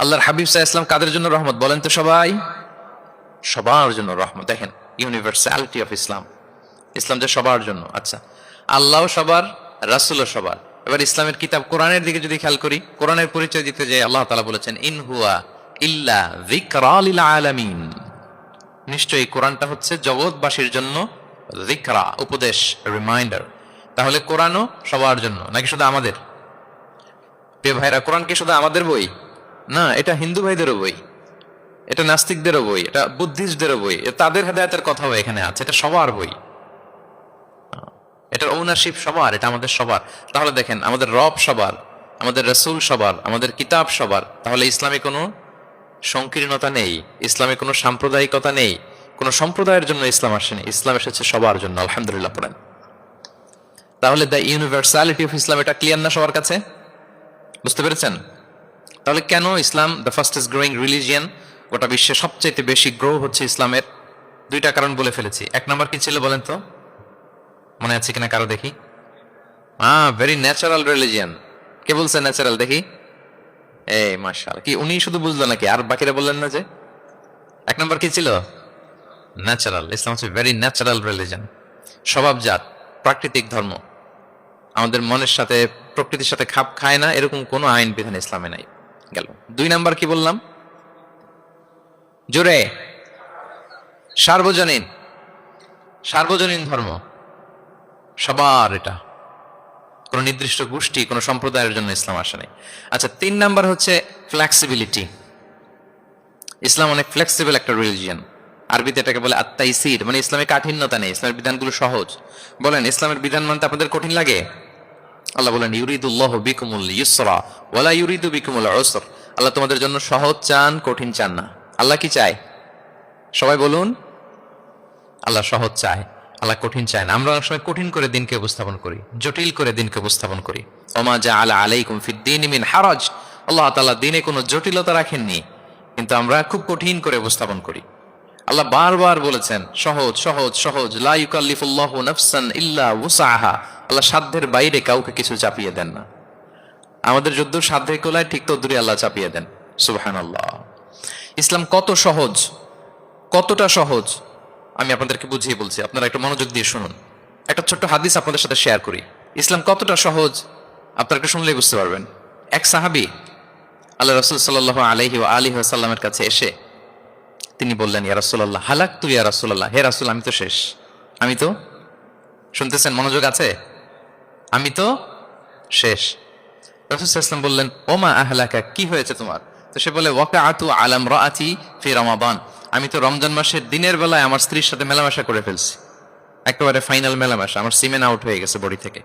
আল্লাহর হাবিব সাল্লাল্লাহু আলাইহি ওয়াসাল্লাম কাদের জন্য রহমত বলেন তো সবাই? সবার জন্য রহমত। দেখেন ইউনিভার্সালিটি অফ ইসলাম, ইসলাম যে সবার জন্য। আচ্ছা, আল্লাহ সবার, রাসূলও সবার। এবার ইসলামের কিতাব কোরআনের দিকে যদি খেয়াল করি, কোরআনের পরিচয় দিতে যে আল্লাহ তাআলা বলেছেন ইন হুয়া ইল্লা যিকরা লিল আলামিন, নিশ্চয়ই কোরআনটা হচ্ছে জগৎবাসীর জন্য যিকরা, উপদেশ, রিমাইন্ডার। তাহলে কোরআনও সবার জন্য নাকি শুধু আমাদের? প্রিয় ভাইরা, কোরআন কি শুধু আমাদের বই? না, এটা হিন্দু ভাইদেরও বই, এটা নাস্তিকদেরও বই, এটা বুদ্ধিস্টদেরও বই, তাদের হেদায়েতের কথাও এখানে আছে। এটা সবার বই, এটার ওনারশিপ সবার, এটা আমাদের সবার। তাহলে দেখেন, আমাদের রব সবার, আমাদের রাসূল সবার, আমাদের কিতাব সবার। তাহলে ইসলামে কোনো সংকীর্ণতা নেই, ইসলামে কোনো সাম্প্রদায়িকতা নেই, কোনো সম্প্রদায়ের জন্য ইসলাম আসেনি। ইসলাম এসেছে সবার জন্য। আলহামদুলিল্লাহ পড়েন। তাহলে দ্য ইউনিভার্সালিটি অফ ইসলাম, এটা ক্লিয়ার না সবার কাছে? বুঝতে পেরেছেন? তাহলে কেন ইসলাম দ্য ফাস্টেস্ট গ্রোয়িং রিলিজিয়ন? গোটা বিশ্বে সবচেয়ে বেশি গ্রো হচ্ছে ইসলামের। 2টা কারণ বলে ফেলেছি। 1 নম্বর কি ছিল বলেন তো? মনে আছে কিনা কারো দেখি? Very natural religion. কে বলছে ন্যাচারাল দেখি? এই মাশাআল্লাহ। কি উনি শুধু বুঝলো নাকি, আর বাকিরা বললেন না যে? 1 নম্বর কি ছিল? ন্যাচারাল। ইসলাম হচ্ছে ভেরি ন্যাচারাল রিলিজিয়ন, স্বভাবজাত, প্রাকৃতিক ধর্ম। আমাদের মনের সাথে, প্রকৃতির সাথে খাপ খায় না এরকম কোনো আইন বিধান ইসলামে নাই। গেল। 2 নাম্বার কি বললাম? জোরে। সার্বজনীন। সার্বজনীন ধর্ম, সবার এটা। কোনো নির্দিষ্ট গোষ্ঠী, কোনো সম্প্রদায়ের জন্য ইসলাম আসে নাই। আচ্ছা, 3 নাম্বার হচ্ছে ফ্লেক্সিবিলিটি। ইসলাম অনেক ফ্লেক্সিবল একটা রিলিজিয়ন। আরবিতে এটাকে বলে আত-তাইসির, মানে ইসলামে কাঠিন্যতা নেই, ইসলামের বিধানগুলো সহজ। বলেন, ইসলামের বিধান মানতে আপনাদের কঠিন লাগে? আল্লাহ বলেন, ইউরিদুল্লাহু বিকুমুল ইউসরা ওয়ালা ইউরিদু বিকুমুল উসর। আল্লাহ তোমাদের জন্য সহজ চান, কঠিন চান না। আল্লাহ কি চায়? সবাই বলুন। আল্লাহ সহজ চায়, আল্লাহ কঠিন চায় না। আমরা অনেক সময় কঠিন করে দিনকে উপস্থাপন করি, জটিল করে দিনকে উপস্থাপন করি। ওমা জাআলা আলাইকুম ফিদ-দীনি মিন হারাজ। আল্লাহ তাআলা দিনে কোনো জটিলতা রাখেননি, কিন্তু আমরা খুব কঠিন করে উপস্থাপন করি। আল্লাহ বারবার বলেছেন সহজ সহজ সহজ, লা ইউকাল্লিফুল্লাহু নাফসান ইল্লা উসআহা। আল্লাহ সাধ্যের বাইরে কাউকে কিছু চাপিয়ে দেন না। আমাদের যদ্দূর সাধ্যের কোলায় ঠিক তদ্দূরই আল্লাহ চাপিয়ে দেন। সুবহানাল্লাহ। ইসলাম কত সহজ, কতটা সহজ আমি আপনাদেরকে বুঝিয়ে বলছি, আপনারা একটু মনোযোগ দিয়ে শুনুন। একটা ছোট্ট হাদিস আপনাদের সাথে শেয়ার করি। ইসলাম কতটা সহজ আপনারা একটু শুনলেই বুঝতে পারবেন। এক সাহাবী আল্লাহ রাসূল সাল্লাল্লাহু আলাইহি ওয়া আলিহি ওয়াসাল্লামের কাছে এসে তিনি বললেন, ইয়া রাসূলুল্লাহ, হালাকতু ইয়া রাসূলুল্লাহ, হে রাসূল আমি তো শেষ। আমি তো, শুনতেছেন, মনোযোগ আছে? আমি তো শেষ। রাসূল সাল্লাল্লাহু আলাইহি ওয়াসাল্লাম বললেন, ওমা আহলাকা, কি হয়েছে তোমার? তো সে বলে, ওয়াকাআতু আলা ইমরাআতি ফি রমাদান, আমি তো রমজান মাসের দিনের বেলায় আমার স্ত্রীর সাথে মেলামেশা করে ফেলছি, একেবারে ফাইনাল মেলামেশা, আমার সিমেন আউট হয়ে গেছে বডি থেকে।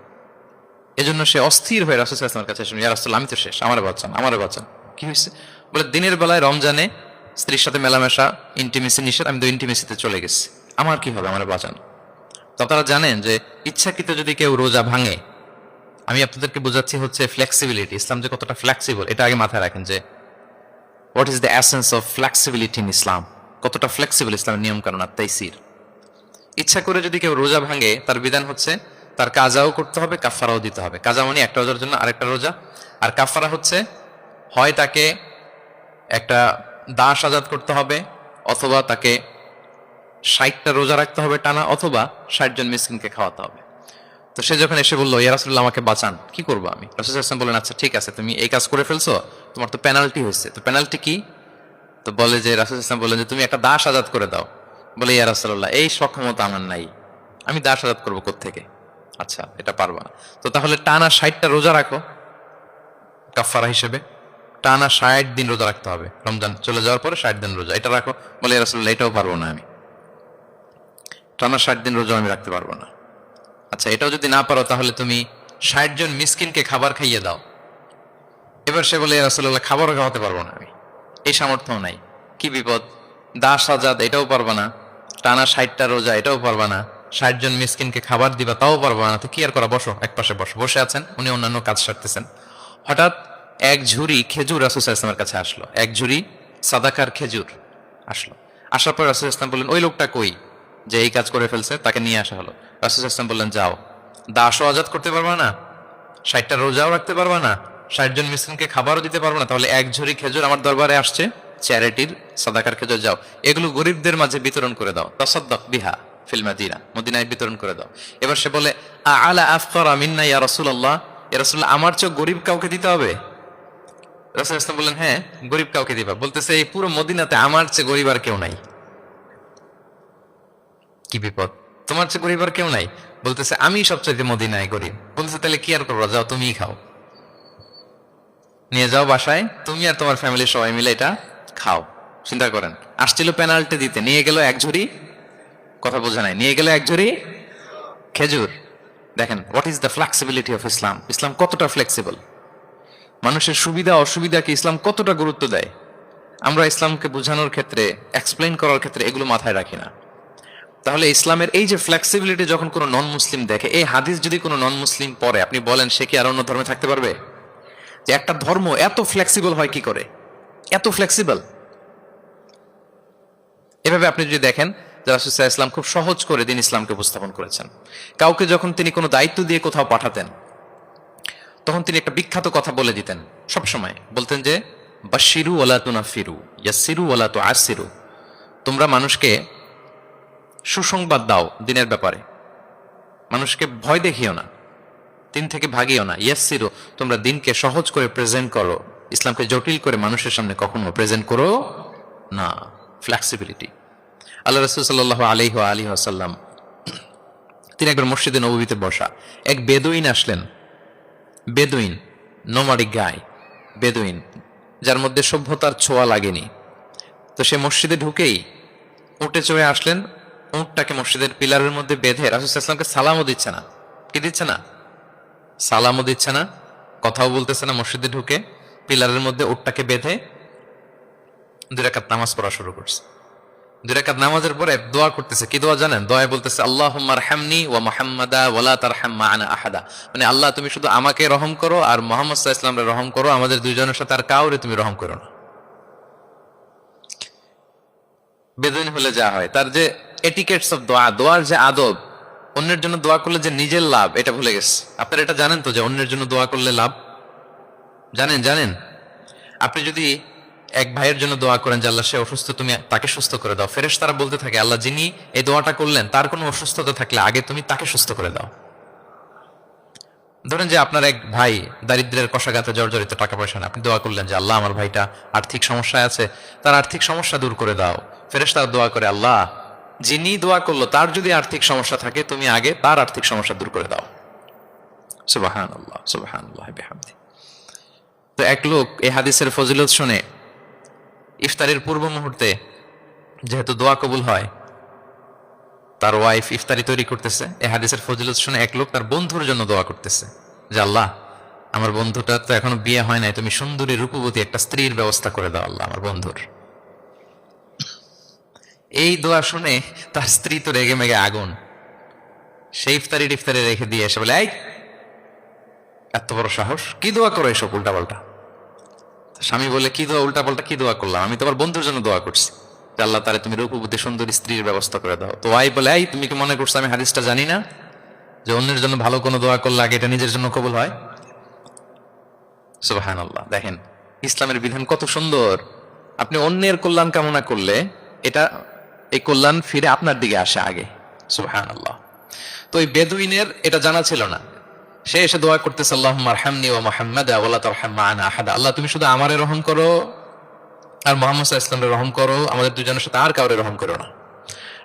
এজন্য সে অস্থির হয়ে রাসূল সাল্লাল্লাহু আলাইহি ওয়াসাল্লামের কাছে এসে, ইয়া রাসূল আমি তো শেষ, আমারে বাঁচান, আমারে বাঁচান। কি হয়েছে? বলে, দিনের বেলায় রমজানে স্ত্রীর সাথে মেলামেশা, ইন্টিমেসি নিষেধ, আমি তো ইন্টিমেসিতে চলে গেছি, আমার কি হবে, আমারে বাঁচান। তো আপনারা জানেন যে ইচ্ছাকৃত যদি কেউ রোজা ভাঙে, আমি আপনাদেরকে বোঝাচ্ছি হচ্ছে ফ্লেক্সিবিলিটি। ইসলাম যে কতটা ফ্লেক্সিবল এটা আগে মাথায় রাখেন, যে what is the essence of flexibility in Islam. কতটা ফ্লেক্সিবল ইসলামের নিয়ম কানুন আর তাইসির। ইচ্ছা করে যদি কেউ রোজা ভাঙে, তার বিধান হচ্ছে তার কাজাও করতে হবে, কাফারাও দিতে হবে। কাজা মানে একটা রোজার জন্য আরেকটা রোজা, আর কাফারা হচ্ছে হয় তাকে একটা দাস আজাদ করতে হবে, অথবা তাকে 60টা রোজা রাখতে হবে টানা, অথবা 60 জন মিসকিনকে খাওয়াতে হবে। তো সে যখন এসে বললো, ইয়া রাসূলুল্লাহ আমাকে বাঁচান, কি করবো আমি? রাসূল সাল্লাল্লাহু আলাইহি ওয়াসাল্লাম বললেন, আচ্ছা ঠিক আছে, তুমি এই কাজ করে ফেলছো, তোমার তো পেনাল্টি হয়েছে। তো পেনাল্টি কি? তো বলে যে, রাসূল সাল্লাল্লাহু আলাইহি ওয়াসাল্লাম বললেন যে তুমি একটা দাস আজাদ করে দাও। বলে, ইয়া রাসূলুল্লাহ এই সক্ষমতা আমার নাই, আমি দাস আজাদ করবো কোত্থেকে? আচ্ছা, এটা পারবা না, তো তাহলে টানা 60টা রোজা রাখো কাফারা হিসেবে, টানা 60 দিন রোজা রাখতে হবে, রমজান চলে যাওয়ার পরে 60 দিন রোজা, এটা রাখো। বলে, ইয়া রাসূলুল্লাহ এটাও পারবো না, আমি টানা 60 দিন রোজা আমি রাখতে পারবো না। আচ্ছা, এটাও যদি না পারো, তাহলে তুমি 60 জন মিসকিনকে খাবার খাইয়ে দাও। এবার সে বলে, ইয়া রাসূলুল্লাহ খাবারও খাওয়াতে পারবো না, আমি এই সামর্থ্য নাই। কি বিপদ! দাস আজাদ এটাও পারবা না, টানা 60টা রোজা এটাও পারবা না, 60 জন মিসকিনকে খাবার দিবা তাও পারবা না, তো কি আর করা? বসো, এক পাশে বসো। বসে আছেন, উনি অন্যান্য কাজ সারতেছেন। হঠাৎ এক ঝুড়ি খেজুর রাসূল সাল্লাল্লাহু আলাইহি ওয়াসাল্লামের কাছে আসলো, এক ঝুড়ি সাদাকার খেজুর আসলো। আসার পর রাসূল সাল্লাল্লাহু আলাইহি ওয়াসাল্লাম বললেন, ওই লোকটা কই যে এই কাজ করে ফেলছে? তাকে নিয়ে আসা হলো। রাসূল সাল্লাল্লাহু আলাইহি ওয়াসাল্লাম বললেন, যাও, দাসও আজাদ করতে পারবা না, 60টা রোজাও রাখতে পারবা না, 60 জন মিসকিনকে খাবারও দিতে পারবো না, তাহলে এক ঝুড়ি খেজুর আমার দরবারে আসছে, চ্যারিটির সাদাকার খেজুর, যাও এগুলো গরিবদের মাঝে বিতরণ করে দাও, তাসাদ্দাক বিহা ফিল মাদিনা, মদিনায় বিতরণ করে দাও। এবার সে বলে, আলা আফকারা মিন্না ইয়া রাসূলুল্লাহ, ইয়া রাসূলুল্লাহ আমার চেয়ে গরিব কাউকে দিতে হবে? রাসূল সাল্লাল্লাহু আলাইহি ওয়াসাল্লাম বললেন, হ্যাঁ গরিব কাউকে দিবা। বলতেছে, এই পুরো মদিনাতে আমার চেয়ে গরিব আর কেউ নাই। কি বিপদ! তোমার চেয়ে গরিব আর কেউ নাই? বলতেছে, আমি সবচেয়ে মদিনায় গরিব। বলতেছে, তাহলে কি আর করবো, যাও তুমিই খাও, নিয়ে যাও বাসায়, তুমি আর তোমার ফ্যামিলির সবাই মিলে এটা খাও। চিন্তা করেন, আসছিল পেনাল্টি দিতে, নিয়ে গেল এক ঝুড়ি, কথা বোঝা নাই, নিয়ে গেল এক ঝুড়ি খেজুর। দেখেন what is the flexibility of Islam. ইসলাম কতটা ফ্লেক্সিবল, মানুষের সুবিধা অসুবিধাকে ইসলাম কতটা গুরুত্ব দেয়। আমরা ইসলামকে বোঝানোর ক্ষেত্রে, এক্সপ্লেইন করার ক্ষেত্রে এগুলো মাথায় রাখি না। তাহলে ইসলামের এই যে ফ্লেক্সিবিলিটি যখন কোনো নন মুসলিম দেখে, এই হাদিস যদি কোনো নন মুসলিম পড়ে, আপনি বলেন সে কি আর অন্য ধর্মে থাকতে পারবে? যে একটা ধর্ম এত ফ্লেক্সিবল হয় কি করে, এত ফ্লেক্সিবল। এভাবে আপনি যদি দেখেন যে রাসূল সাল্লাল্লাহু আলাইহি ওয়াসাল্লাম খুব সহজ করে দিন ইসলামকে উপস্থাপন করেছেন। কাউকে যখন তিনি কোনো দায়িত্ব দিয়ে কোথাও পাঠাতেন, তখন তিনি একটা বিখ্যাত কথা বলে দিতেন, সবসময় বলতেন যে, বাশশিরু ওয়ালা তুনাফিরু, ইয়াসসিরু ওয়ালা তুআসসিরু, তোমরা মানুষকে সুসংবাদ দাও দিনের ব্যাপারে, মানুষকে ভয় দেখিও না, দিন থেকে ভাগিও না। ইয়াসসিরু, তোমরা দিনকে সহজ করে প্রেজেন্ট করো, ইসলামকে জটিল করে মানুষের সামনে কখনো প্রেজেন্ট করো না। ফ্লেক্সিবিলিটি। আল্লাহ রাসূল সাল্লাল্লাহু আলাইহি ওয়া আলিহি ওয়াসাল্লাম তিনি একবার মসজিদে নববীতে বসা, এক বেদুইন আসলেন বেদুইন, নোমাডিক গাই, বেদুইন, যার মধ্যে সভ্যতার ছোঁয়া লাগেনি। তো সে মসজিদে ঢুকেই উঠে চড়ে আসলেন, উঁটটাকে মসজিদের পিলারের মধ্যে বেঁধে রাসূল সাল্লাল্লাহু আলাইহি ওয়াসাল্লামকে সালামও দিচ্ছে না। কি দিচ্ছে না? সালামও দিচ্ছে না, কথাও বলতেছে না। মসজিদে ঢুকে পিলারের মধ্যে উটটাকে বেঁধে 2 রাকাত নামাজ পড়া শুরু করছে। 2 রাকাত নামাজের পরে দোয়া করতেছে। কি দোয়া জানেন? দোয়ায় বলতেছে আল্লাহুম্মা আরহামনি ওয়া মুহাম্মাদা ওয়া লা তারহাম মা'ানা আহাদা। মানে আল্লাহ তুমি শুধু আমাকে রহম করো আর মুহাম্মদ সাল্লাল্লাহু আলাইহি ওয়াসাল্লামকে রহম করো, আমাদের দুইজনের সাথে আর কাউরে তুমি রহম করো না। বেদুইন হলে যা হয়, তার যে এটিকেটস অফ দোয়া, দোয়ার যে আদব, অন্যের জন্য দোয়া করলে যে নিজের লাভ এটা ভুলে গেছে। আপনারা এটা জানেন তো যে অন্যের জন্য দোয়া করলে লাভ? জানেন? আপনি যদি এক ভাইয়ের জন্য দোয়া করেন যে আল্লাহ সে অসুস্থ, তুমি তাকে সুস্থ করে দাও, ফেরেশতারা বলতে থাকে আল্লাহ যিনি এই দোয়াটা করলেন তার কোনো অসুস্থতা থাকলে আগে তুমি তাকে সুস্থ করে দাও। ধরেন যে আপনার এক ভাই দারিদ্র্যের কষাঘাতে জর্জরিত, টাকা পয়সা না, আপনি দোয়া করলেন যে আল্লাহ আমার ভাইটা আর্থিক সমস্যায় আছে, তার আর্থিক সমস্যা দূর করে দাও। ফেরেশতারা দোয়া করে আল্লাহ যিনি দোয়া করলো তার যদি আর্থিক সমস্যা থাকে তুমি আগে তার আর্থিক সমস্যা দূর করে দাও। সুবহানাল্লাহ, সুবহানাল্লাহ বিহামদি। তো এক লোক এই হাদিসের ফজিলত শুনে ইফতারের পূর্ব মুহূর্তে, যেহেতু দোয়া কবুল হয়, তার ওয়াইফ ইফতারি তৈরি করতেছে, এই হাদিসের ফজিলত শুনে এক লোক তার বন্ধুর জন্য দোয়া করতেছে যে আল্লাহ আমার বন্ধুটা তো এখনো বিয়ে হয় নাই, তুমি সুন্দরী রূপবতী একটা স্ত্রীর ব্যবস্থা করে দাও আল্লাহ আমার বন্ধুর। এই দোয়া শুনে তার স্ত্রী তো রেগে মেগে আগুন, সেই ইফতারি রেখে দিয়ে এসে বলে, এই এত বড় সাহস, কি দোয়া করো এসব উল্টাপাল্টা? স্বামী বলে, কি দোয়া উল্টাপাল্টা, কি দোয়া করলাম? আমি তোমার বন্ধুর জন্য দোয়া করছি যে আল্লাহ তারে তুমি রূপবতী সুন্দরী স্ত্রীর ব্যবস্থা করে দাও। তো ওয়াই বলে, এই তুমি কি মনে করছো আমি হাদিসটা জানি না যে অন্যের জন্য ভালো কোনো দোয়া করলে আগে এটা নিজের জন্য কবুল হয়? সুবহানাল্লাহ। দেখেন ইসলামের বিধান কত সুন্দর। আপনি অন্যের কল্যাণ কামনা করলে এটা, এই কল্যাণ ফিরে আপনার দিকে আসে আগে। সুবহানাল্লাহ। তো এই বেদুইনের এটা জানা ছিল না, সে এসে দোয়া করতেছে আল্লাহুম্মা আরহামনি ওয়া মুহাম্মাদা ওয়া লা তারহাম মা'ানা আহাদা। আল্লাহ তুমি শুধু আমারে রহম করো আর মুহাম্মদ সাল্লাল্লাহু আলাইহি ওয়াসাল্লামকে রহম করো, আমাদের দুজনের সাথে আর কাউরে রহম করো না।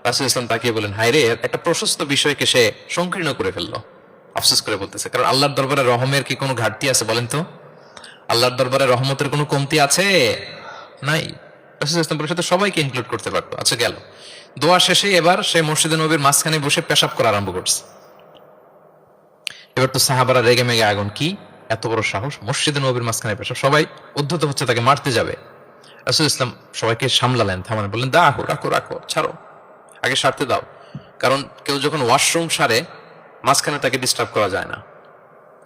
রাসূল ইসলাম তাকিয়ে বলেন, হায় রে, একটা প্রশস্ত বিষয়কে সে সংকীর্ণ করে ফেললো। আফসোস করে বলতেছে, কারণ আল্লাহর দরবারে রহমের কি কোনো ঘাটতি আছে বলেন তো? আল্লাহর দরবারে রহমতের কোনো কমতি আছে? নাই। রাসূল ইসলাম পরিষদে সবাইকে ইনক্লুড করতে পারতো। আচ্ছা গেল, দোয়া শেষে এবার সে মসজিদে নববীর মাঝখানে বসে পেশাব করা আরম্ভ করছে। এবার তো সাহাবারা রেগে মেগে আগুন, কি এত বড় সাহস, মসজিদে নববীর মাঝখানে পেশাব, সবাই উদ্ধত হচ্ছে, তাকে মারতে যাবে। রাসূল ইসলাম সবাইকে সামলালেন, থামালেন, বললেন রাখো রাখো রাখো, ছাড়ো, আগে সারতে দাও। কারণ কেউ যখন ওয়াশরুম সারে মাঝখানে তাকে ডিস্টার্ব করা যায় না,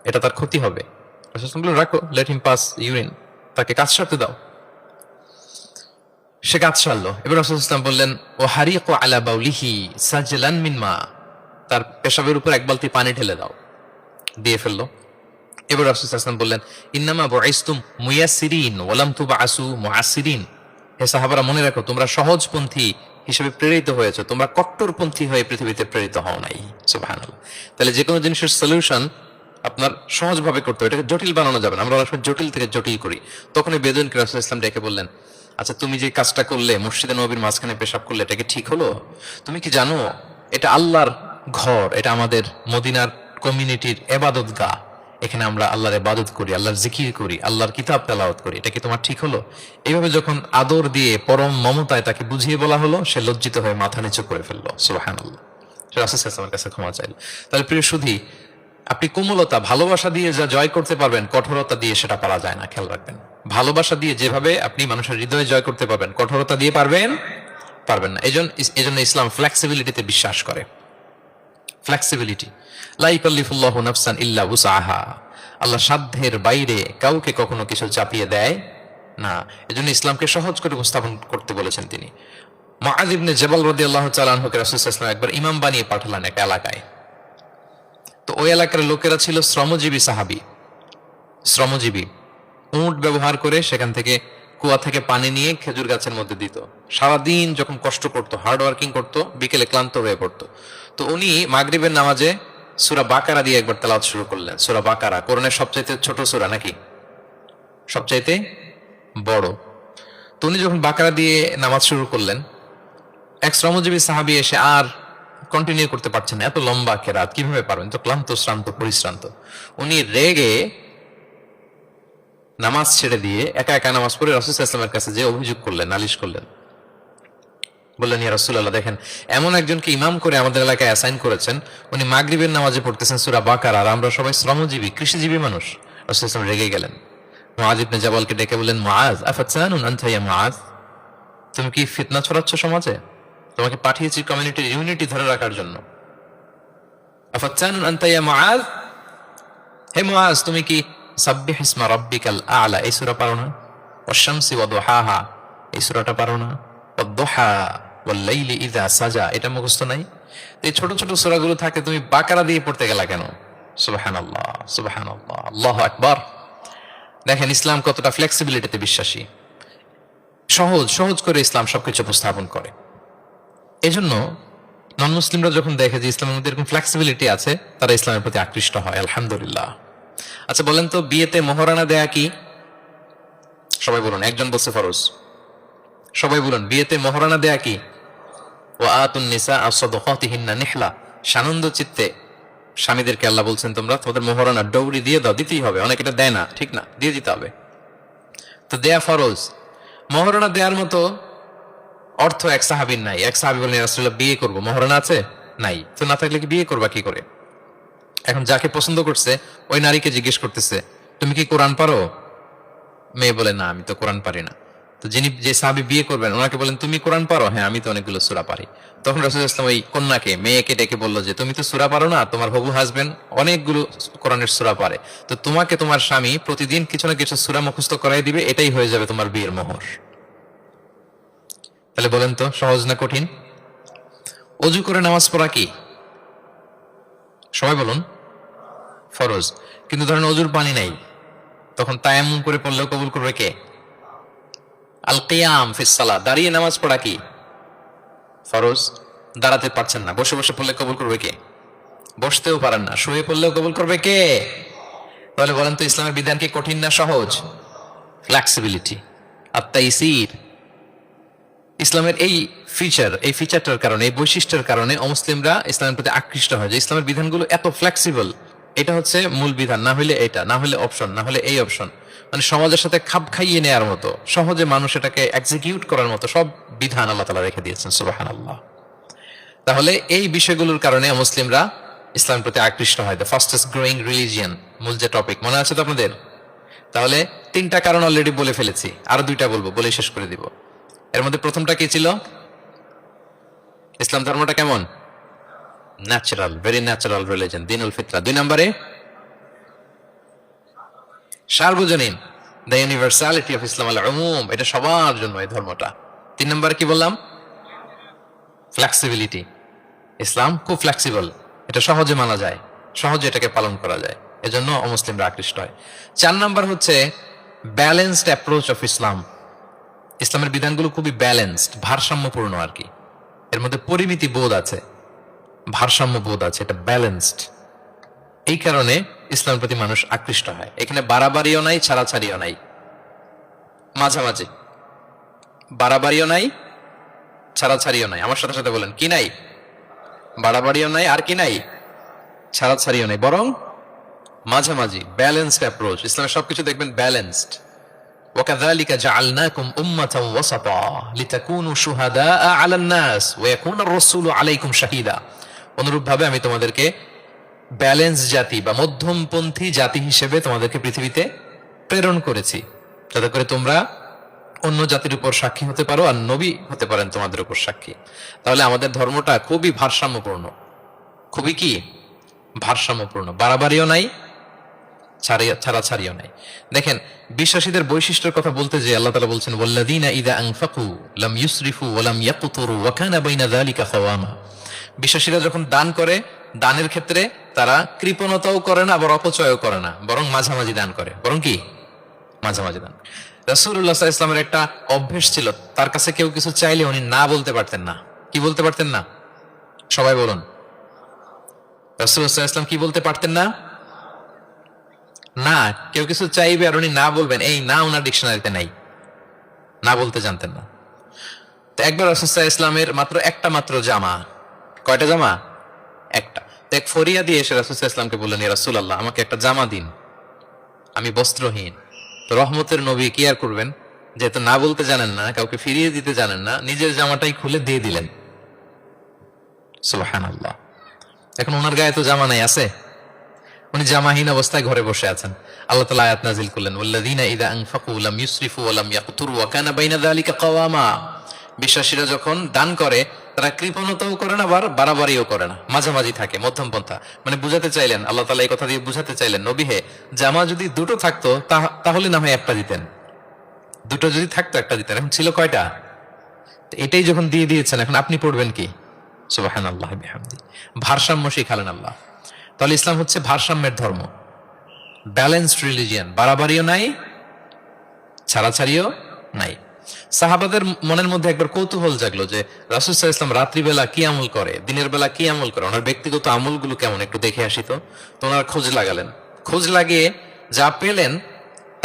এটা তার ক্ষতি হবে। রাসূল ইসলাম বললেন রাখো, লেট হিম পাস ইউরিন, তাকে কাজ সারতে দাও। সে কাজ সারলো। এবার রাসূল ইসলাম বললেন ও হারিকু আলা বাউলিহি সাজলান মিন মা, তার পেশাবের উপর এক বালতি পানি ঢেলে দাও, দিয়ে ফেললো। এবার রাসূল সাল্লাল্লাহু আলাইহি ওয়াসাল্লাম বললেন ইন্নামা বুইসতুম মুয়াসসিরিন ওয়া লাম তুবআসু মুআসসিরিন। হে সাহাবারা মনে রাখো তোমরা সহজপন্থী হিসেবে প্রেরিত হয়েছে, তোমরা কট্টরপন্থী হয়ে পৃথিবীতে প্রেরিত হও নাই। সুবহানাল্লাহ। তাহলে যে কোনো জিনিসের সলিউশন আপনার সহজভাবে করতে হবে, এটাকে জটিল বানানো যাবে না। আমরা অনেক সময় জটিল থেকে জটিল করি। তখনই বেদুইনকে রাসূল সাল্লাল্লাহু আলাইহি ওয়াসাল্লাম ডেকে বললেন, আচ্ছা তুমি যে কাজটা করলে, মসজিদে নববীর মাঝখানে পেশাব করলে, এটা কি ঠিক হলো? তুমি কি জানো এটা আল্লাহর ঘর, এটা আমাদের মদিনার কমিউনিটির ইবাদতগাহ, এখানে আমরা আল্লাহর ইবাদত করি, আল্লাহর জিকির করি, আল্লাহর কিতাব তেলাওয়াত করি, এটা কি তোমার ঠিক হলো? এইভাবে যখন আদর দিয়ে পরম মমতায় তাকে বুঝিয়ে বলা হলো, সে লজ্জিত হয়ে মাথা নিচু করে ফেললো। সুবহানাল্লাহ। সে রাসূল সাল্লাল্লাহু আলাইহি ওয়াসাল্লামের কাছে ক্ষমা চাইল। তাহলে প্রিয় সুধী, আপনি কোমলতা, ভালোবাসা দিয়ে যা জয় করতে পারবেন, কঠোরতা দিয়ে সেটা পারা যায় না। খেয়াল রাখবেন, ভালোবাসা দিয়ে যেভাবে আপনি মানুষের হৃদয়ে জয় করতে পারবেন, কঠোরতা দিয়ে পারবেন না। এজন্য ইসলাম ফ্লেক্সিবিলিটিতে বিশ্বাস করে। ফ্লেক্সিবিলিটি, লা ইউকাল্লিফুল্লাহু নাফসান ইল্লা উসআহা। আল্লাহ সাধ্যের বাইরে কাউকে কখনো কিছু চাপিয়ে দেয় না। এজন্য ইসলামকে সহজ করে উপস্থাপন করতে বলেছেন তিনি। মুআয ইবনে জাবাল রাদিয়াল্লাহু তাআলা আনহুকে রাসূল সাল্লাল্লাহু আলাইহি ওয়াসাল্লাম একবার ইমাম বানিয়ে পাঠালেন একটা এলাকায়। তো ওই এলাকার লোকেরা ছিল শ্রমজীবী সাহাবী, শ্রমজীবী। উট ব্যবহার করে সেখান থেকে কুয়া থেকে পানি নিয়ে খেজুর গাছের মধ্যে দিত। সারাদিন যখন কষ্ট করতো, হার্ড ওয়ার্কিং করতো, বিকেলে ক্লান্ত হয়ে পড়তো। তো উনি মাগরিবের নামাজে সূরা বাকারা দিয়ে একবার তেলাওয়াত শুরু করলেন। সূরা বাকারা কোরআনের সবচাইতে ছোট সূরা নাকি সবচাইতে বড়? তো উনি যখন বাকারা দিয়ে নামাজ শুরু করলেন, এক শ্রমজীবী সাহাবী এসে আর কন্টিনিউ করতে পারছেন না, এত লম্বা কেরাত কিভাবে পারবেন, তো ক্লান্ত শ্রান্ত পরিশ্রান্ত। উনি রেগে নামাজ ছেড়ে দিয়ে একা একা নামাজ পড়ে রাসূল সাল্লাল্লাহু আলাইহি ওয়াসাল্লামের কাছে যে অভিযোগ করলেন, নালিশ করলেন, বললেন ইয়া রাসূলুল্লাহ, দেখেন এমন একজনকে ইমাম করে আমাদের এলাকায় অ্যাসাইন করেছেন, উনি মাগরিবের নামাজে পড়তেছেন সূরা বাকারা, আর আমরা সবাই শ্রমজীবী কৃষিজীবী মানুষ। রাসূল সাল্লাল্লাহু আলাইহি ওয়াসাল্লাম রেগে গেলেন। মুআয ইবনে জাবালকে ডেকে বললেন, মুআয আফাতানুন আনতা ইয়া মুআয, তুমি কি ফিতনা ছড়াচ্ছ সমাজে? তোমাকে পাঠিয়েছি কমিউনিটির ইউনিটি ধরে রাখার জন্য। আফাতানুন আনতা ইয়া মুআয, হে মুআয তুমি কি সাব্বিহ ইসমা রাব্বিকাল আ'লা এই সূরা পারো না? ওয়াশ-শামসি ওয়া দুহাহা এই সূরাটা পারো না? ওয়াদ-দুহা ওয়াল-লাইলি ইযা সাজা এটা মুখস্থ নাই? এই ছোট ছোট সূরাগুলো থাকে, তুমি বাকারা দিয়ে পড়তে গেলা কেন? সুবহানাল্লাহ সুবহানাল্লাহ, আল্লাহু আকবার। দেখেন ইসলাম কতটা ফ্লেক্সিবিলিটিতে বিশ্বাসী, সহজ সহজ করে ইসলাম সবকিছু উপস্থাপন করে। এজন্য নন মুসলিমরা যখন দেখে যে ইসলামের মধ্যে এরকম ফ্লেক্সিবিলিটি আছে, তারা ইসলামের প্রতি আকৃষ্ট হয়, আলহামদুলিল্লাহ। আচ্ছা বলেন তো, বিয়েতে মোহরানা দেয়া কি? সবাই বলুন, একজন বলছে ফরজ। সবাই বলুন, বিয়েতে মোহরানা দেয়া কি? ওয়া আতুন নিসা সাদাকাতিহিন্না নিহলা, সানন্দ চিত্তে স্বামীদেরকে আল্লাহ বলছেন তোমরা তোমাদের মোহরানা ডৌরি দিয়ে দাও, দিতেই হবে। অনেকে এটা দেয় না, ঠিক না, দিয়ে দিতে হবে, তো দেয়া ফরজ। মোহরানা দেওয়ার মতো অর্থ এক সাহাবীর নাই। এক সাহাবী বলেন, ইয়া রাসূলুল্লাহ বিয়ে করব, মোহরানা আছে? নাই। তো না থাকলে কি বিয়ে করবা কি করে? এখন যাকে পছন্দ করছে ওই নারীকে জিজ্ঞেস করতেছে, তুমি কি কোরআন পারো? মেয়ে বলে, না আমি তো কোরআন পারি না। তো যে সাহাবী বিয়ে করবেন ওনাকে বলেন, তুমি কোরআন পারো? হ্যাঁ আমি তো অনেকগুলো সূরা পারি। তখন রাসূল সাল্লাল্লাহু আলাইহি ওয়াসাল্লাম ওই কন্যাকে, মেয়েকে ডেকে বললো যে তুমি তো সূরা পারো না, তোমার হবু হাজবেন্ড অনেকগুলো কোরআনের সূরা পারে, তো তোমাকে তোমার স্বামী প্রতিদিন কিছু না কিছু সূরা মুখস্থ করাই দিবে, এটাই হয়ে যাবে তোমার বিয়ের মোহর। তাহলে বলেন তো সহজ না কঠিন? অজু করে নামাজ পড়া কি? সবাই বলুন, ফরজ। কিন্তু ধরেন অজুর পানি নাই, তখন তায়াম্মুম করে পড়লেও কবুল করবে কে? আল কিয়াম ফিস সালাহ, দাঁড়িয়ে নামাজ পড়া কি? ফরজ। দাঁড়াতে পারছেন না, বসে বসে পড়লে কবুল করবে কে? বসতেও পারেন না, শুয়ে পড়লেও কবুল করবে কে? তাহলে বলেন তো ইসলামের বিধান কি কঠিন না সহজ? ফ্লেক্সিবিলিটি আর তাইসির। ইসলামের এই ফিচারটার কারণে, এই বৈশিষ্ট্যের কারণে অমুসলিমরা ইসলামের প্রতি আকৃষ্ট হয়, যে ইসলামের বিধানগুলো এত ফ্লেক্সিবল। এটা হচ্ছে মূল বিধান, না হলে এটা, না হলে অপশন, না হলে এই অপশন, মানে সমাজের সাথে খাপ খাইয়ে নেয়ার মতো, সহজে মানুষ এটাকে এক্সিকিউট করার মতো সব বিধান আল্লাহ তাআলা রেখে দিয়েছেন, সুবহানাল্লাহ। তাহলে এই বিষয়গুলোর কারণে মুসলিমরা ইসলামের প্রতি আকৃষ্ট হয়। দ্য ফাস্টেস্ট গ্রোয়িং রিলিজিয়ন, মূল যে টপিক, মনে আছে তো আপনাদের? তাহলে 3টা কারণ অলরেডি বলে ফেলেছি, আরো 2টা বলবো, বলে শেষ করে দিব। এর মধ্যে প্রথমটা কি ছিল? ইসলাম ধর্মটা কেমন? ন্যাচারাল, ভেরি ন্যাচারাল রিলিজন, দ্বীনুল ফিতরা। 2 নম্বরে সার্বজনীন, দ্য ইউনিভার্সালিটি অফ ইসলাম, আল উমুম, এটা সবার জন্য এই ধর্মটা। 3 নম্বরে কি বললাম? ফ্লেক্সিবিলিটি। ইসলাম খুব ফ্লেক্সিবল, এটা সহজে মানা যায়, সহজে এটাকে পালন করা যায়, এজন্য অমুসলিমরা আকৃষ্ট হয়। 4 নম্বর হচ্ছে ব্যালেন্সড অ্যাপ্রোচ অফ ইসলাম। ইসলামের বিধানগুলো খুবই ব্যালেন্সড, ভারসাম্যপূর্ণ আর কি। এর মধ্যে পরিমিতি বোধ আছে, ভারসাম্য বোধ আছে, এটা ব্যালেন্সড। এই কারণে ইসলামের প্রতি মানুষ আকৃষ্ট হয়। এখানে বাড়াবাড়িও নাই, ছাড়াছাড়িও নাই, মাঝামাঝি। বাড়াবাড়িও নাই, ছাড়াছাড়িও নাই। আমার সাথে সাথে বলেন, কি নাই? বাড়াবাড়িও নাই, আর কি নাই? ছাড়াছাড়িও নাই, বরং মাঝামাঝি, ব্যালেন্সড অ্যাপ্রোচ। ইসলামের সবকিছু দেখবেন ব্যালেন্সড। وكذلك جعلناكم أمة وسطا لتكونوا شهداء على الناس ويكون الرسول عليكم شهيدا। অনুরূপভাবে আমি তোমাদেরকে ব্যালেন্স জাতি বা মধ্যমপন্থী জাতি হিসেবে তোমাদেরকে পৃথিবীতে প্রেরণ করেছি, যাতে করে তোমরা অন্য জাতির উপর সাক্ষী হতে পারো, আর নবী হতে পারেন তোমাদের উপর সাক্ষী। তাহলে আমাদের ধর্মটা খুবই ভারসাম্যপূর্ণ, খুবই কি ভারসাম্যপূর্ণ, বাড়াবাড়িও নাই, ছাড়াছাড়িও নাই। দেখেন বিশ্বাসীদের বৈশিষ্ট্যের কথা বলতে যে আল্লাহ তাআলা বলছেন, ওয়াল্লাযীনা ইযা আনফাকু লাম ইউসরিফু ওয়া লাম ইয়াকতুরু ওয়া কানা বাইনা যালিকা খাওয়ামা। বিশ্বাসীরা যখন দান করে, দানের ক্ষেত্রে তারা কৃপণতাও করে না, আবার অপচয়ও করে না, বরং মাঝামাঝি দান করে, বরং কি মাঝামাঝি দান। রাসূলুল্লাহ সাল্লাল্লাহু আলাইহি ওয়াসাল্লামের একটা অভ্যেস ছিল, তার কাছে কেউ কিছু চাইলে উনি না বলতে পারতেন না। কি বলতে পারতেন না? সবাই বলুন, রাসূলুল্লাহ সাল্লাল্লাহু আলাইহি ওয়াসাল্লাম কি বলতে পারতেন না? না। কেউ কিছু চাইবে আর উনি না বলবেন, এই না ওনার ডিকশনারিতে নাই, না বলতে জানতেন না। তো একবার রাসূল সাল্লাল্লাহু আলাইহি ওয়াসাল্লামের মাত্র একটা মাত্র জামা, কয়টা জামা? একটা। তো এক ফরিয়া দিয়ে এসে রাসূল সাল্লাল্লাহু আলাইহি ওয়াসাল্লামকে বললেন, ইয়া রাসূলুল্লাহ, আমাকে একটা জামা দিন, আমি বস্ত্রহীন। তো রহমতের নবী কি আর করবেন, যেহেতু না বলতে জানেন না, কাউকে ফিরিয়ে দিতে জানেন না, নিজের জামাটাই খুলে দিয়ে দিলেন। সুবহানাল্লাহ। এখন ওনার গায়ে তো জামা নাই, আছে? উনি জামাহীন অবস্থায় ঘরে বসে আছেন। আল্লাহ তাআলা আয়াত নাযিল করলেন, ওয়াল্লাযীনা ইযা আনফাকু লাম ইউসরিফু ওয়া লাম ইয়াকতুরু ওয়া কানা বাইনা যালিকা কাওয়ামা। বিশ্বাসীরা যখন দান করে তারা কৃপণতাও করে না, আবার বাড়াবাড়িও করে না, মাঝামাঝি থাকে, মধ্যম পন্থা। মানে বুঝাতে চাইলেন, আল্লাহ তাআলা এই কথা দিয়ে বুঝাতে চাইলেন, নবী হে, জামা যদি দুটো থাকতো তাহলে না হয় একটা দিতেন, দুটো যদি থাকতো একটা দিতেন। এখন ছিল কয়টা? তো এটাই যখন দিয়ে দিয়েছেন, এখন আপনি পড়বেন কি? সুবহানাল্লাহি বিহামদি। ভারসাম্য শিখালেন আল্লাহ। তাহলে ইসলাম হচ্ছে ভারসাম্যের ধর্ম, ব্যালেন্সড রিলিজিয়ান। বাড়াবাড়িও নাই, ছাড়াছাড়িও নাই। সাহাবাদের মনের মধ্যে একবার কৌতূহল জাগলো যে রাসূল সাল্লাল্লাহু আলাইহি ওয়াসাল্লাম রাত্রিবেলা কি আমল করে, দিনের বেলা কি আমল করে, ওনার ব্যক্তিগত আমলগুলো কেমন, একটু দেখে আসি। তো ওনারা খোঁজ লাগালেন। খোঁজ লাগিয়ে যা পেলেন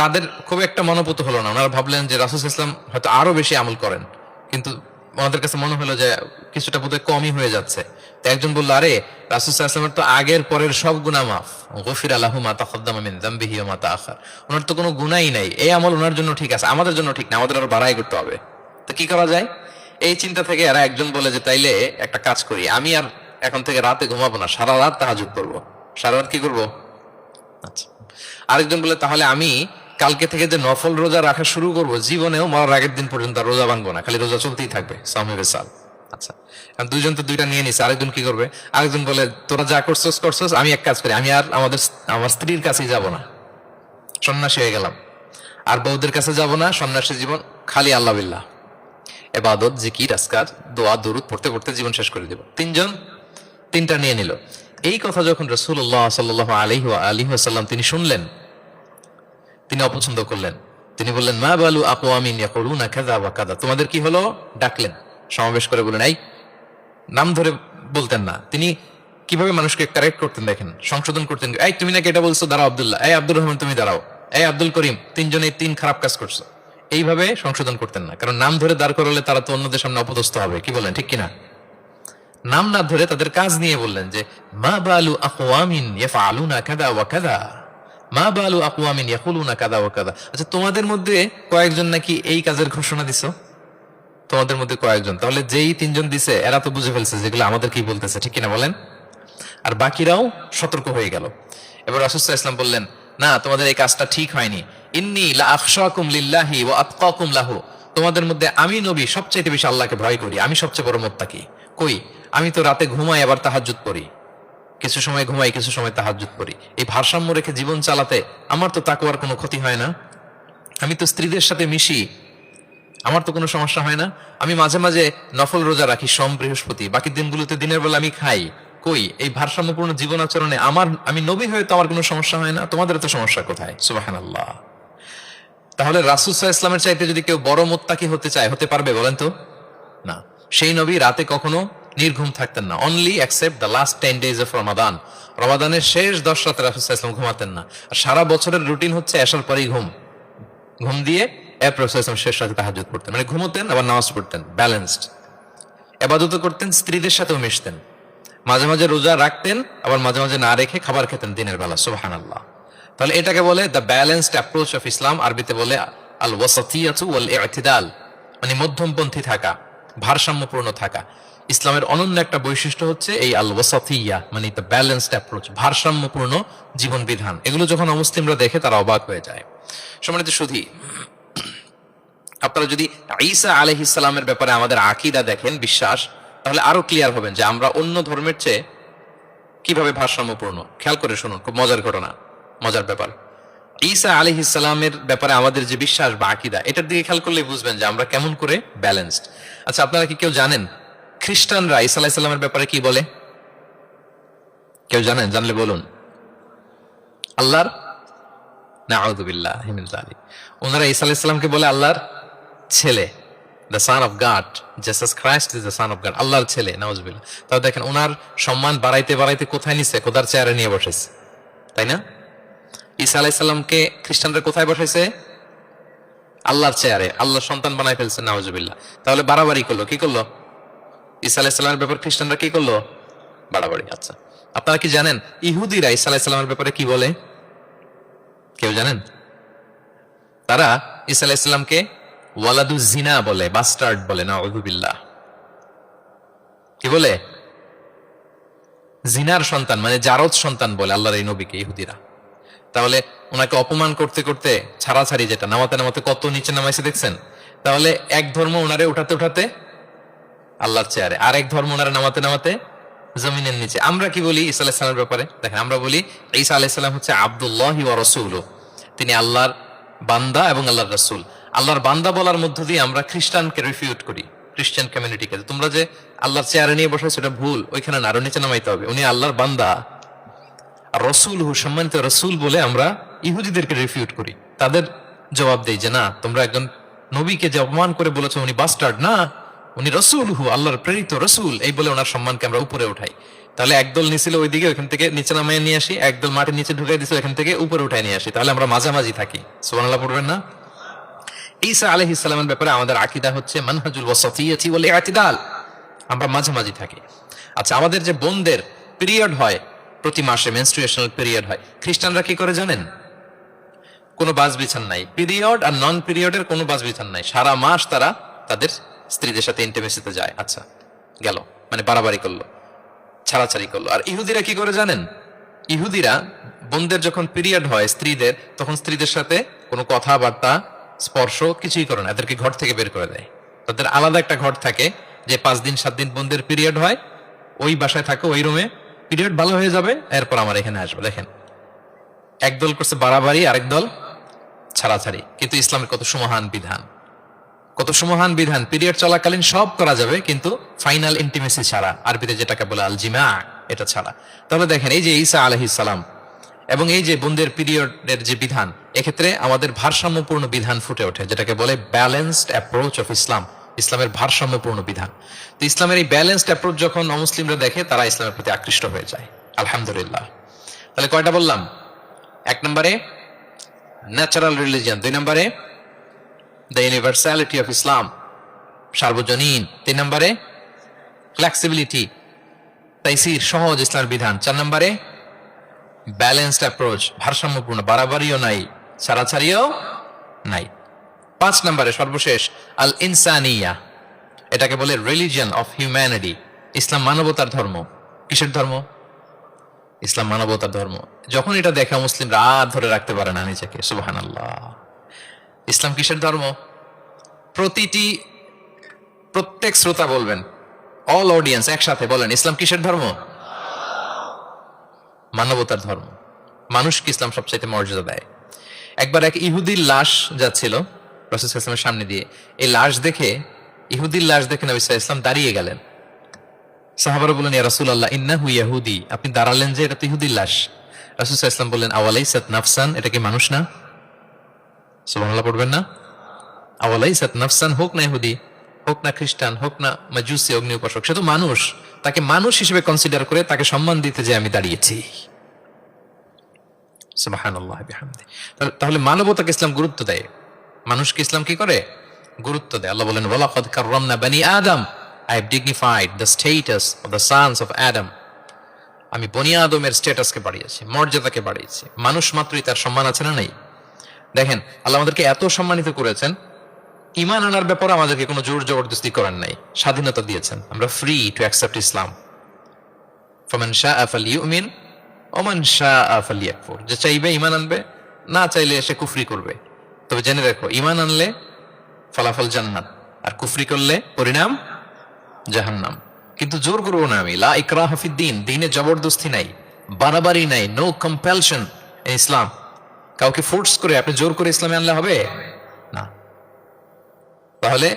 তাদের খুব একটা মনোপুত হলো না। ওনারা ভাবলেন যে রাসূল সাল্লাল্লাহু আলাইহি ওয়াসাল্লাম হয়তো আরো বেশি আমল করেন, কিন্তু ওনাদের কাছে মনে হলো যে কিছুটা বোধহয় কমই হয়ে যাচ্ছে। তো একজন বলল, আরে রাসূল সাল্লাল্লাহু আলাইহি ওয়াসাল্লামের তো আগের পরের সব গুনাহ মাফ, গফিরা লাহু মা তাকদ্দামা মিন যামবিহি ওয়া মা তাআখার। ওনার তো কোনো গুনাহই নাই, এই আমল ওনার জন্য ঠিক আছে, আমাদের জন্য ঠিক না, আমাদের আরো বাড়াই করতে হবে। তো কি করা যায়? এই চিন্তা থেকে এরা একজন বলে যে তাইলে একটা কাজ করি, আমি আর এখন থেকে রাতে ঘুমাবো না, সারা রাত তাহাজ্জুদ করবো। সারা রাত কি করবো? আচ্ছা। আরেকজন বলে তাহলে আমি কালকে থেকে যে নফল রোজা রাখা শুরু করব, জীবনেও মরার আগের দিন পর্যন্ত আর রোজা ভাঙবো না, খালি রোজা চলতেই থাকবে, সাওমে বিসাল। আচ্ছা, এখন দুইজন তো দুইটা নিয়ে নিছে। আরেকজন কি করবে? আরেকজন বলে তোরা যা করছস, আমি এক কাজ করি, আমি আর আমার স্ত্রীর কাছেই যাব না, সন্ন্যাসী হয়ে গেলাম, আর বউদের কাছে যাব না, সন্ন্যাসী জীবন, খালি আল্লাহ বিল্লাহ, ইবাদত, জিকির, আজকার, দোয়া, দরুদ পড়তে পড়তে জীবন শেষ করে দেব। তিনজন তিনটা নিয়ে নিল। এই কথা যখন রাসূলুল্লাহ সাল্লাল্লাহু আলাইহি ওয়াসাল্লাম তিনি শুনলেন, তিনি অপছন্দ করলেন। তিনি বললেন, মা বালু আকওয়ামিন ইয়াকুলুনা কাযা ওয়া কাযা। তোমাদের কি হলো? ডাকলেন, সমাবেশ করে বলেন, এই, নাম ধরে বলতেন না। তিনি কিভাবে মানুষকে কারেক্ট করতেন দেখেন, সংশোধন করতেন। এই তুমি নাকি এটা বলছো, দাঁড়াও আব্দুল্লাহ, এই আব্দুর রহমান তুমি দাঁড়াও, এই আব্দুল করিম, তিনজনে তিন খারাপ কাজ করছো। এইভাবে সংশোধন করতেন না, কারণ নাম ধরে দাঁড় করালে তারা তো অন্যদের সামনে অপদস্থ হবে। কি বলেন, ঠিক কিনা? নাম না ধরে তাদের কাজ নিয়ে বললেন যে মা বালু আকওয়ামিন ইয়াফআলুনা কাযা ওয়া কাযা, মা বালু আকওয়ামিন ইয়াকুলুনা কাযা ওয়া কাযা। আচ্ছা, তোমাদের মধ্যে কয়েকজন নাকি এই কাজের ঘোষণা দিছো, তোমাদের মধ্যে কয়েকজন। তাহলে যেই তিনজন দিছে এরা তো বুঝে ফেলছে যেগুলো আমাদের কি বলতেছে, ঠিক কিনা বলেন? আর বাকিরাও সতর্ক হয়ে গেল। এবার রাসূল সাল্লাল্লাহু আলাইহি ওয়াসাল্লাম বললেন, না, তোমাদের এই কাজটা ঠিক হয়নি। ইন্নী লা আখশাকুম লিল্লাহি ওয়া আতকাকুম লাহু। তোমাদের মধ্যে আমি নবী সবচেয়ে বেশি আল্লাহকে ভয় করি, আমি সবচেয়ে বড় মুত্তাকি। কই, আমি তো রাতে ঘুমাই আবার তাহাজ্জুদ পড়ি, কিছু সময় ঘুমাই কিছু সময় তাহাজ্জুদ পড়ি। এই ভারসাম্য রেখে জীবন চালাতে আমার তো তাকওয়ার কোনো ক্ষতি হয় না। আমি তো স্ত্রীদের সাথে মিশি, আমার তো কোনো সমস্যা হয় না। আমি মাঝে মাঝে নফল রোজা রাখি সোম বৃহস্পতি, বাকি দিনগুলোতে দিনের বেলা আমি খাই। কই, এই ভারসাম্যপূর্ণ জীবন আচরণে আমি নবী হয়ে তো আমার কোনো সমস্যা হয় না, তোমাদের তো সমস্যা কোথায়? সুবহানাল্লাহ। তাহলে রাসূল সাল্লাল্লাহু আলাইহি ওয়াসাল্লামের চাইতে যদি কেউ বড় মুত্তাকি হতে চায়, হতে পারবে বলেন তো? না। সেই নবী রাতে কখনো নির্ঘুম থাকতেন না, only accept the last 10 days of Ramadan. রমাদানের শেষ 10 রাতে রাসূল সাল্লাল্লাহু আলাইহি ওয়াসাল্লাম ঘুমাতেন না। আর সারা বছরের রুটিন হচ্ছে এশার পরেই ঘুম দিয়ে এরপর রাসূল সাল্লাল্লাহু আলাইহি ওয়াসাল্লাম শেষ রাতে তাহাজ্জুদ পড়তেন। মানে ঘুমোতেন আবার নামাজ পড়তেন, ব্যালেন্সড। ইবাদত করতেন, স্ত্রীদের সাথেও মিশতেন, মাঝে মাঝে রোজা রাখতেন, আবার মাঝে মাঝে না রেখে খাবার খেতেন দিনের বেলা। সুবহানাল্লাহ। তাহলে এটাকে বলে the balanced approach of Islam. আরবিতে বলে আল ওয়াসাতিয়াতু ওয়াল ইতিদাল, মানে মধ্যমপন্থী থাকা, ভারসাম্যপূর্ণ থাকা। ইসলামের অনন্য একটা বৈশিষ্ট্য হচ্ছে এই আল ওয়াসাতিয়া, মানে দ্য ব্যালেন্সড অ্যাপ্রোচ, ভারসাম্যপূর্ণ জীবন বিধান। এগুলো যখন অমুসলিমরা দেখে তারা অবাক হয়ে যায়। সম্মানিত সুধী, আপনারা যদি ঈসা আলাইহিস সালামের ব্যাপারে আমাদের আকীদা দেখেন, বিশ্বাস, তাহলে আরো ক্লিয়ার হবেন যে আমরা অন্য ধর্মের চেয়ে কিভাবে ভারসাম্যপূর্ণ। খেয়াল করে শুনুন, খুব মজার ঘটনা, মজার ব্যাপার। ঈসা আলাইহিস সালামের ব্যাপারে আমাদের যে বিশ্বাস বা আকীদা, এটার দিকে খেয়াল করলেই বুঝবেন যে আমরা কেমন করে ব্যালেন্সড। আচ্ছা, আপনারা কি কেউ জানেন খ্রিস্টানরা ঈসা আলাইহিস সালামের ব্যাপারে কি বলে? কেউ জানেন? জানলে বলুন। আল্লাহর, নাউযু বিল্লাহি মিন যালিক। ওনারা ঈসা আলাইহিস সালামকে বলে আল্লাহর ছেলে, the son of god. Jesus Christ is the son of god, আল্লাহর ছেলে, নাউযুবিল্লাহ। তাও দেখেন ওনার সম্মান বাড়াইতে বাড়াইতে কোথায় নিছে? খোদার চেয়ারে নিয়ে বসেছে, তাই না? ঈসা আলাইহিস সালামকে খ্রিস্টানরা কোথায় বসাইছে? আল্লাহর চেয়ারে। আল্লাহর সন্তান বানাই ফেলছে, নাউযুবিল্লাহ। তাহলে বাড়াবাড়ি করলো, কি করলো? ঈসা আলাইহিস সালামের ব্যাপার খ্রিস্টানরা কি করলো? বাড়াবাড়ি। আচ্ছা, আপনারা কি জানেন ইহুদিরা ঈসা আলাইহিস সালামের ব্যাপারে কি বলে? কেউ জানেন? তারা ঈসা আলাইহিস সালামকে ওয়ালাদু জিনা বলে, বাস্টার্ড বলে, নাউযু বিল্লাহ। কি বলে? জিনার সন্তান, মানে জারদ সন্তান বলে আল্লাহর এই নবীকে ইহুদিরা। তাহলে ওনাকে অপমান করতে করতে ছাড়াছাড়ি, যেটা নামাতে নামাতে কত নিচে নামাইছে দেখছেন? তাহলে এক ধর্ম ওনারে উঠাতে উঠাতে আল্লাহর চেয়ারে, আর এক ধর্ম ওনারে নামাতে নামাতে জমিনের নিচে। আমরা কি বলি ঈসা আলাইহিস সালামের ব্যাপারে? দেখেন, আমরা বলি ঈসা আলাইহিস সালাম হচ্ছে আব্দুল্লাহি ওয়া রাসূলুহু, তিনি আল্লাহর বান্দা এবং আল্লাহর রাসূল। আল্লাহর বান্দা বলার মধ্য দিয়ে আমরা খ্রিস্টানকে রিফিউট করি, খ্রিস্টান কমিউনিটিকে, তোমরা যে আল্লাহর চেয়ারে নিয়ে বসে সেটা ভুল, ওইখানে না, আরো নিচে নামাইতে হবে, উনি আল্লাহর বান্দা। আর রসুলহু, সম্মানিত রসুল বলে আমরা ইহুদিদেরকে রিফিউট করি, তাদের জবাব দেই যে না, তোমরা একজন নবীকে যে অপমান করে বলেছো উনি বাস্টার্ড, না, উনি রসুলহু, আল্লাহর প্রেরিত রসুল, এই বলে ওনার সম্মানকে আমরা উপরে উঠাই। তাহলে একদল নিছিল ওইদিকে, ওইখান থেকে নিচে নামায় নিয়ে আসি, একদল মাটির নিচে ঢুকাই দিছে, ওইখান থেকে উপরে উঠাই নিয়ে আসি, তাহলে আমরা মাঝামাঝি থাকি। সুবহানাল্লাহ পড়বেন না? ঈসা আলাইহিস সালামের ব্যাপারে আমাদের আকীদা হচ্ছে মানহাজুল ওয়াসাতিয়্যাতি ওয়াল ইতিদাল, আমরা মাঝামাঝি থাকি। আচ্ছা, আমাদের যে বোনদের পিরিয়ড হয় প্রতি মাসে, মেনস্ট্রুয়েশনাল পিরিয়ড হয়, খ্রিস্টানরা কি করে জানেন? কোনো বাজ বিছান নাই, পিরিয়ড আর নন পিরিয়ডের কোনো বাজ বিছান নাই, সারা মাস তারা তাদের স্ত্রীদের সাথে ইন্টিমেসিতে যায়। আচ্ছা, গেল, মানে বাড়াবাড়ি করলো, ছাড়াছাড়ি করলো। আর ইহুদিরা কি করে জানেন? ইহুদিরা বোনদের যখন পিরিয়ড হয় স্ত্রীদের, তখন স্ত্রীদের সাথে কোনো কথাবার্তা, স্পর্শ কিছুই করে না, এদেরকে ঘর থেকে বের করে দেয়। তাদের আলাদা একটা ঘর থাকে, যে 5 দিন 7 দিন বোনদের পিরিয়ড হয়, ওই বাসায় থাকো, ওই রুমে, পিরিয়ড ভালো হয়ে যাবে, এরপর আমার এখানে আসবে। দেখেন, একদল করছে বাড়াবাড়ি, আরেক দল ছাড়াছাড়ি। কিন্তু ইসলামের কত সুমহান বিধান, কত সুমহান বিধান! পিরিয়ড চলাকালীন সব করা যাবে, কিন্তু ফাইনাল ইন্টিমেসি ছাড়া, আরবিতে যেটাকে বলে আল জিমা, এটা ছাড়া। তাহলে দেখেন, এই যে ঈসা আলাইহিস সালাম এবং এই যে বোনদের পিরিয়ডের যে বিধান, এক্ষেত্রে আমাদের ভারসাম্যপূর্ণ বিধান ফুটে ওঠে, যেটাকে বলে ব্যালেন্সড অ্যাপ্রোচ অফ ইসলাম, ইসলামের ভারসাম্যপূর্ণ বিধান। তো ইসলামের এই ব্যালেন্সড অ্যাপ্রোচ যখন অমুসলিমরা দেখে, তারা ইসলামের প্রতি আকৃষ্ট হয়ে যায়, আলহামদুলিল্লাহ। তাহলে কয়টা বললাম? 1 নম্বরে ন্যাচারাল রিলিজিয়ন, 2 নম্বরে দ্য ইউনিভার্সালিটি অফ ইসলাম, সার্বজনীন, 3 নম্বরে ফ্লেক্সিবিলিটি, তাইসির, সহজ ইসলামের বিধান, 4 নম্বরে ব্যালেন্সড অ্যাপ্রোচ, ভারসাম্যপূর্ণ, বাড়াবাড়িও নাই, ছাড়াছাড়িও নাই। 5 নম্বরে সর্বশেষ আল ইনসানিয়া, এটাকে বলে রিলিজিয়ন অফ হিউম্যানিটি, ইসলাম মানবতার ধর্ম। কিসের ধর্ম? ইসলাম মানবতার ধর্ম। যখন এটা দেখে মুসলিমরা আর ধরে রাখতে পারে না নিজেকে, সুবহানাল্লাহ। ইসলাম কিসের ধর্ম? প্রত্যেক শ্রোতা বলবেন, অল অডিয়েন্স একসাথে বলেন, ইসলাম কিসের ধর্ম? মানবতার ধর্ম। মানুষকে ইসলাম সবচাইতে মর্যাদা দেয়। একবার এক ইহুদির লাশ যাচ্ছিল রাসূল সাল্লাল্লাহু আলাইহি ওয়াসাল্লামের সামনে দিয়ে, এই লাশ দেখে, ইহুদির লাশ দেখে নবী সাল্লাল্লাহু আলাইহি ওয়াসাল্লাম দাঁড়িয়ে গেলেন। সাহাবারা বললেন, ইয়া রাসূলুল্লাহ, ইন্নাহু ইয়াহুদি, আপনি দাঁড়ালেন যে, এটা তো ইহুদির লাশ। রাসূল সাল্লাল্লাহু আলাইহি ওয়াসাল্লাম বললেন, আওয়ালাইসাত নাফসান, এটা কি মানুষ না? সুবহানাল্লাহ পড়বেন না? আওয়ালাইসাত নাফসান, হোক না ইহুদি, হোক না খ্রিস্টান, হোক না মাজুসি, অগ্নি উপাসক, সে তো মানুষ। তাকে মানুষ হিসেবে কনসিডার করে তাকে সম্মান দিতে যে আমি দাঁড়িয়েছি। সুবহানাল্লাহ বিহামদি। তাহলে মানবতাকে ইসলাম গুরুত্ব দেয়, মানুষকে ইসলাম কি করে? গুরুত্ব দেয়। আল্লাহ বলেন, ওয়ালাকাদ কাররামনা বানি আদম, I have dignified the status of the sons of Adam. আমি বনি আদমের স্ট্যাটাসকে বাড়িয়েছি, মর্যাদাকে বাড়িয়েছি। মানুষ মাত্রই তার সম্মান আছে না নাই? দেখেন, আল্লাহ আমাদেরকে এত সম্মানিত করেছেন, ঈমান আনার ব্যাপারে আমাদেরকে কোনো জোর জবরদস্তি করেন নাই, স্বাধীনতা দিয়েছেন। আমরা ফ্রি টু অ্যাকসেপ্ট ইসলাম। ফামান শাআ ফালইউমিন ওয়া মান শাআ ফালইয়াকফুর, যে চাইবে ঈমান আনবে, না চাইলে সে কুফরি করবে। তবে জেনে রাখো, ঈমান আনলে ফলাফল জান্নাত, আর কুফরি করলে পরিণাম জাহান্নাম। কিন্তু জোর করবো না আমি, লা ইকরাহা ফিদ্দীন, দ্বীনে জবরদস্তি নাই, বাড়াবাড়ি নাই, নো কম্পালশন ইন ইসলাম। কাউকে ফোর্স করে আপনি জোর করে ইসলামে আনলে হবে না। তাহলে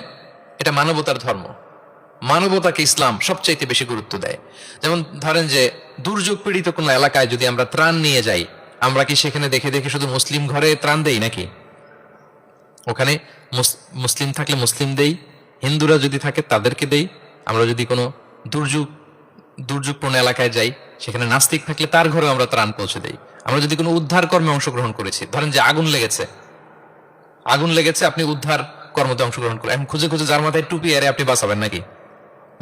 এটা মানবতার ধর্ম। মানবতাকে ইসলাম সবচাইতে বেশি গুরুত্ব দেয়। যেমন ধরেন যে, দুর্যোগ পীড়িত কোনো এলাকায় যদি আমরা ত্রাণ নিয়ে যাই, আমরা কি সেখানে দেখে দেখে শুধু মুসলিম ঘরে ত্রাণ দেই নাকি? ওখানে মুসলিম থাকলে মুসলিম দেই, হিন্দুরা যদি থাকে তাদেরকে দেই। আমরা যদি কোনো দুর্যোগপূর্ণ এলাকায় যাই, সেখানে নাস্তিক থাকলে তার ঘরেও আমরা ত্রাণ পৌঁছে দেই। আমরা যদি কোনো উদ্ধার কর্মে অংশগ্রহণ করেছি, ধরেন যে আগুন লেগেছে, আপনি উদ্ধার কর্মতে অংশগ্রহণ করেন, এখন খুঁজে খুঁজে যার মাথায় টুপি আরে আপনি বাঁচাবেন নাকি?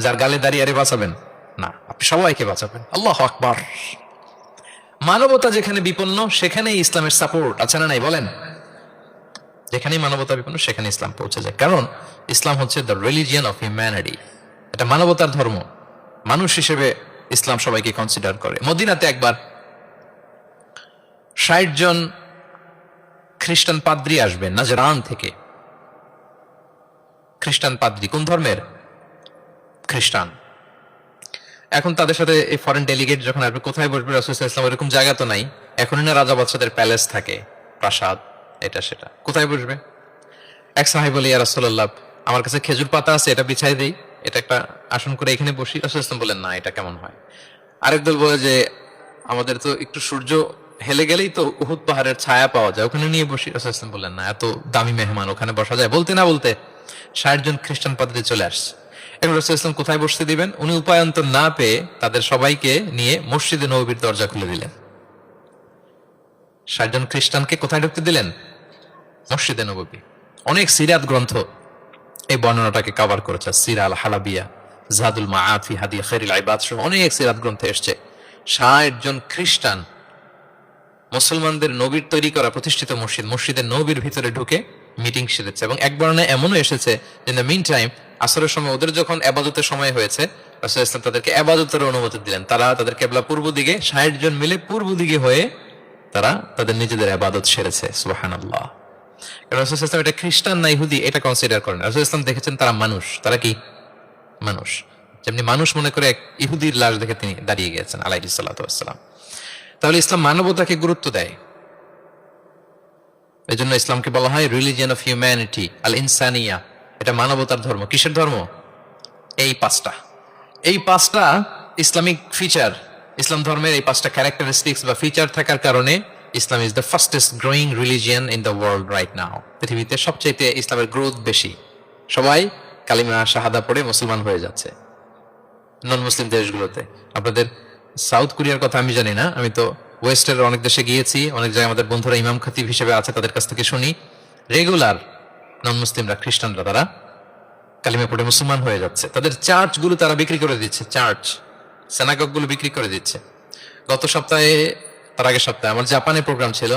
যার গালে দাঁড়িয়ে আরে বাঁচাবেন না। আপনি সবাইকে বাঁচাবেন। আল্লাহু আকবার। মানবতা যেখানে বিপন্ন সেখানেই ইসলামের সাপোর্ট আছে না নাই বলেন? যেখানেই মানবতা বিপন্ন সেখানে ইসলাম পৌঁছে যায়, কারণ ইসলাম হচ্ছে দ্য রিলিজিয়ন অফ হিউম্যানিটি। এটা মানবতার ধর্ম। মানুষ হিসেবে ইসলাম সবাইকে কনসিডার করে। মদিনাতে একবার 60 জন খ্রিস্টান পাদ্রী আসবেন নাজরান থেকে। খ্রিস্টান পাদ্রী কোন ধর্মের? খ্রিস্টান। এখন তাদের সাথে এই ফরেন ডেলিগেট যখন আসবে, কোথায় বসবে? রাসূল সাল্লাল্লাহু আলাইহি ওয়াসাল্লাম এরকম জায়গা তো নাই, এখনই না রাজা বাদশাদের প্যালেস থাকে, প্রাসাদ, এটা সেটা, কোথায় বসবে? এক সাহাবী বলে, ইয়া রাসূলুল্লাহ, আমার কাছে খেজুর পাতা আছে, এটা বিছাই দেই, এটা একটা আসন করে এখানে বসি। রাসূল সাল্লাল্লাহু আলাইহি ওয়াসাল্লাম বলেন, না, এটা কেমন হয়? আরেক দল বলে যে আমাদের তো একটু সূর্য হেলে গেলেই তো উহুদ পাহাড়ের ছায়া পাওয়া যায়, ওখানে নিয়ে বসি। রাসূল সাল্লাল্লাহু আলাইহি ওয়াসাল্লাম বললেন, না, এত দামি মেহমান, ওখানে বসা যায়? বলতে না বলতে 60 জন খ্রিস্টান পাদ্রী চলে আসছে। এখন রাসূল সাল্লাল্লাহু আলাইহি ওয়াসাল্লাম কোথায় বসতে দিবেন? উনি উপায়ন্তর না পেয়ে তাদের সবাইকে নিয়ে মসজিদে নববীর দরজা খুলে দিলেন। 60 জন খ্রিস্টানকে কোথায় ঢুকতে দিলেন? মসজিদে নববী। অনেক সিরাত গ্রন্থ এই বর্ণনাটাকে কভার করেছে। সিরা আল হালাবিয়া, জাদুল মাআদ ফি হাদি খায়রিল ইবাদ সহ অনেক সিরাত গ্রন্থে এসেছে 60 জন খ্রিস্টান মুসলমানদের নবীর তৈরি করা প্রতিষ্ঠিত মসজিদের নবীর ভিতরে ঢুকে মিটিং সেরেছে। এবং এক বর্ণনায় এমনও এসেছে, ইন দ্য মিন টাইম, আসরের সময় ওদের যখন ইবাদতের সময় হয়েছে, রাসূল ইসলাম তাদেরকে ইবাদতের অনুমতি দিলেন। তারা তাদের কিবলা পূর্ব দিকে, 60 জন মিলে পূর্ব দিকে হয়ে তারা তাদের নিজেদের ইবাদত সেরেছে। সুবহানাল্লাহ। রাসূল ইসলাম এটা খ্রিস্টান না ইহুদি এটা কনসিডার করেন। রাসূল ইসলাম দেখেছেন তারা মানুষ। তারা কি? মানুষ। যেমনি মানুষ মনে করে এক ইহুদির লাশ দেখে তিনি দাঁড়িয়ে গেছেন আলাইহিস সালাতু ওয়াস সালাম। তাহলে ইসলাম মানবতাকে গুরুত্ব দেয়। এই জন্য ইসলামকে বলা হয় রিলিজিয়ন অফ হিউম্যানিটি, আল ইনসানিয়া। এটা মানবতার ধর্ম। কিসের ধর্ম? এই পাঁচটা ইসলামিক ফিচার, ইসলাম ধর্মের এই 5টা ক্যারেক্টারিস্টিক্স বা ফিচার থাকার কারণে Islam is the fastest growing religion in the world right now. পৃথিবীতে সবচাইতে ইসলামের গ্রোথ বেশি। সবাই কালিমা শাহাদা পড়ে মুসলমান হয়ে যাচ্ছে নন মুসলিম দেশগুলোতে। আপনাদের সাউথ কোরিয়ার কথা আমি জানি না, আমি তো ওয়েস্টের অনেক দেশে গিয়েছি, অনেক জায়গায় আমাদের বন্ধুরা ইমাম খতিব হিসেবে আছে, তাদের কাছ থেকে শুনি রেগুলার নন মুসলিমরা, খ্রিস্টানরা, তারা কালিমা পড়ে মুসলমান হয়ে যাচ্ছে। তাদের চার্চগুলো তারা বিক্রি করে দিচ্ছে, সেনাগগুলো বিক্রি করে দিচ্ছে। গত সপ্তাহে, তার আগের সপ্তাহে আমার জাপানে প্রোগ্রাম ছিল,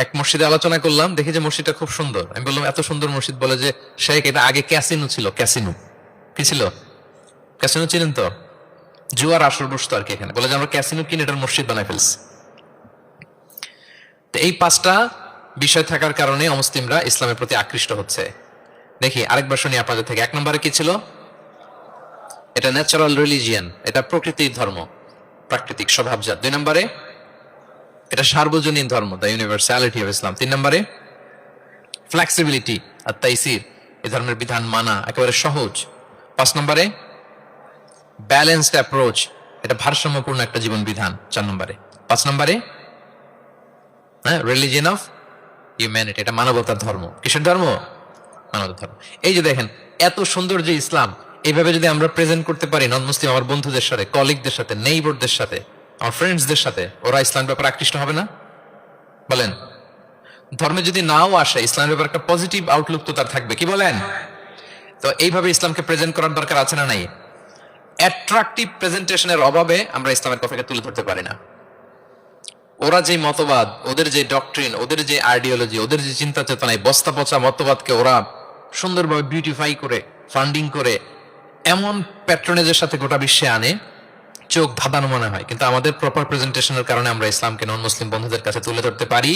এক মসজিদে আলোচনা করলাম, দেখি যে মসজিদটা খুব সুন্দর। আমি বললাম এত সুন্দর মসজিদ? বলে যে শেখ, এটা আগে ক্যাসিনো ছিল। ক্যাসিনো কি ছিল? ক্যাসিনো চিনেন তো? জুয়ার আসর বসতো আর কি এখানে। বলে যে আমরা ক্যাসিনো কিনে এটার মসজিদ বানাই ফেলছি। তো এই 5টা বিষয় থাকার কারণে অমুসলিমরা ইসলামের প্রতি আকৃষ্ট হচ্ছে। দেখি আরেকবার শুনি আপনাদের থেকে। 1 নম্বরে কি ছিল? এটা ন্যাচারাল রিলিজিয়ান, এটা প্রকৃতির ধর্ম, প্রাকৃতিক স্বভাবজাত। 2 নম্বরে এটা সার্বজনীন ধর্ম, দ্য ইউনিভার্সালিটি অফ ইসলাম। 3 নম্বরে ফ্লেক্সিবিলিটি আর তাইসির, এই ধর্মের বিধান মানা একেবারে সহজ। 5 নম্বরে ব্যালেন্সড অ্যাপ্রোচ, এটা ভারসাম্যপূর্ণ একটা জীবন বিধান। 4 নম্বরে। 5 নম্বরে রিলিজিয়ন অফ হিউম্যানিটি, এটা মানবতার ধর্ম। কিসের ধর্ম? মানবতার ধর্ম। এই যে দেখেন এত সুন্দর যে ইসলাম, এইভাবে যদি আমরা প্রেজেন্ট করতে পারি নন মুসলিম আমার বন্ধুদের সাথে, কলিগদের সাথে, নেইবরদের সাথে, আমার ফ্রেন্ডসদের সাথে, ওরা ইসলামের ব্যাপারে আকৃষ্ট হবে না? বলেন। ধর্মে যদি নাও আসে, ইসলামের ব্যাপারে একটা পজিটিভ আউটলুক তো তার থাকবে, কি বলেন? তো এইভাবে ইসলামকে প্রেজেন্ট করার দরকার আছে না নাই? অ্যাট্রাকটিভ প্রেজেন্টেশনের অভাবে আমরা ইসলামের কথাকে তুলে ধরতে পারি না। ওরা যে মতবাদ, ওদের যে ডক্ট্রিন, ওদের যে আইডিওলজি, ওদের যে চিন্তা চেতনা, বস্তা পচা মতবাদকে ওরা সুন্দরভাবে বিউটিফাই করে, ফান্ডিং করে, এমন প্যাট্রনেজের সাথে গোটা বিশ্বে আনে, চোখ ধাঁধানো মনে হয়। কিন্তু আমাদের প্রপার প্রেজেন্টেশনের কারণে আমরা ইসলামকে নন মুসলিম বন্ধুদের কাছে তুলে ধরতে পারি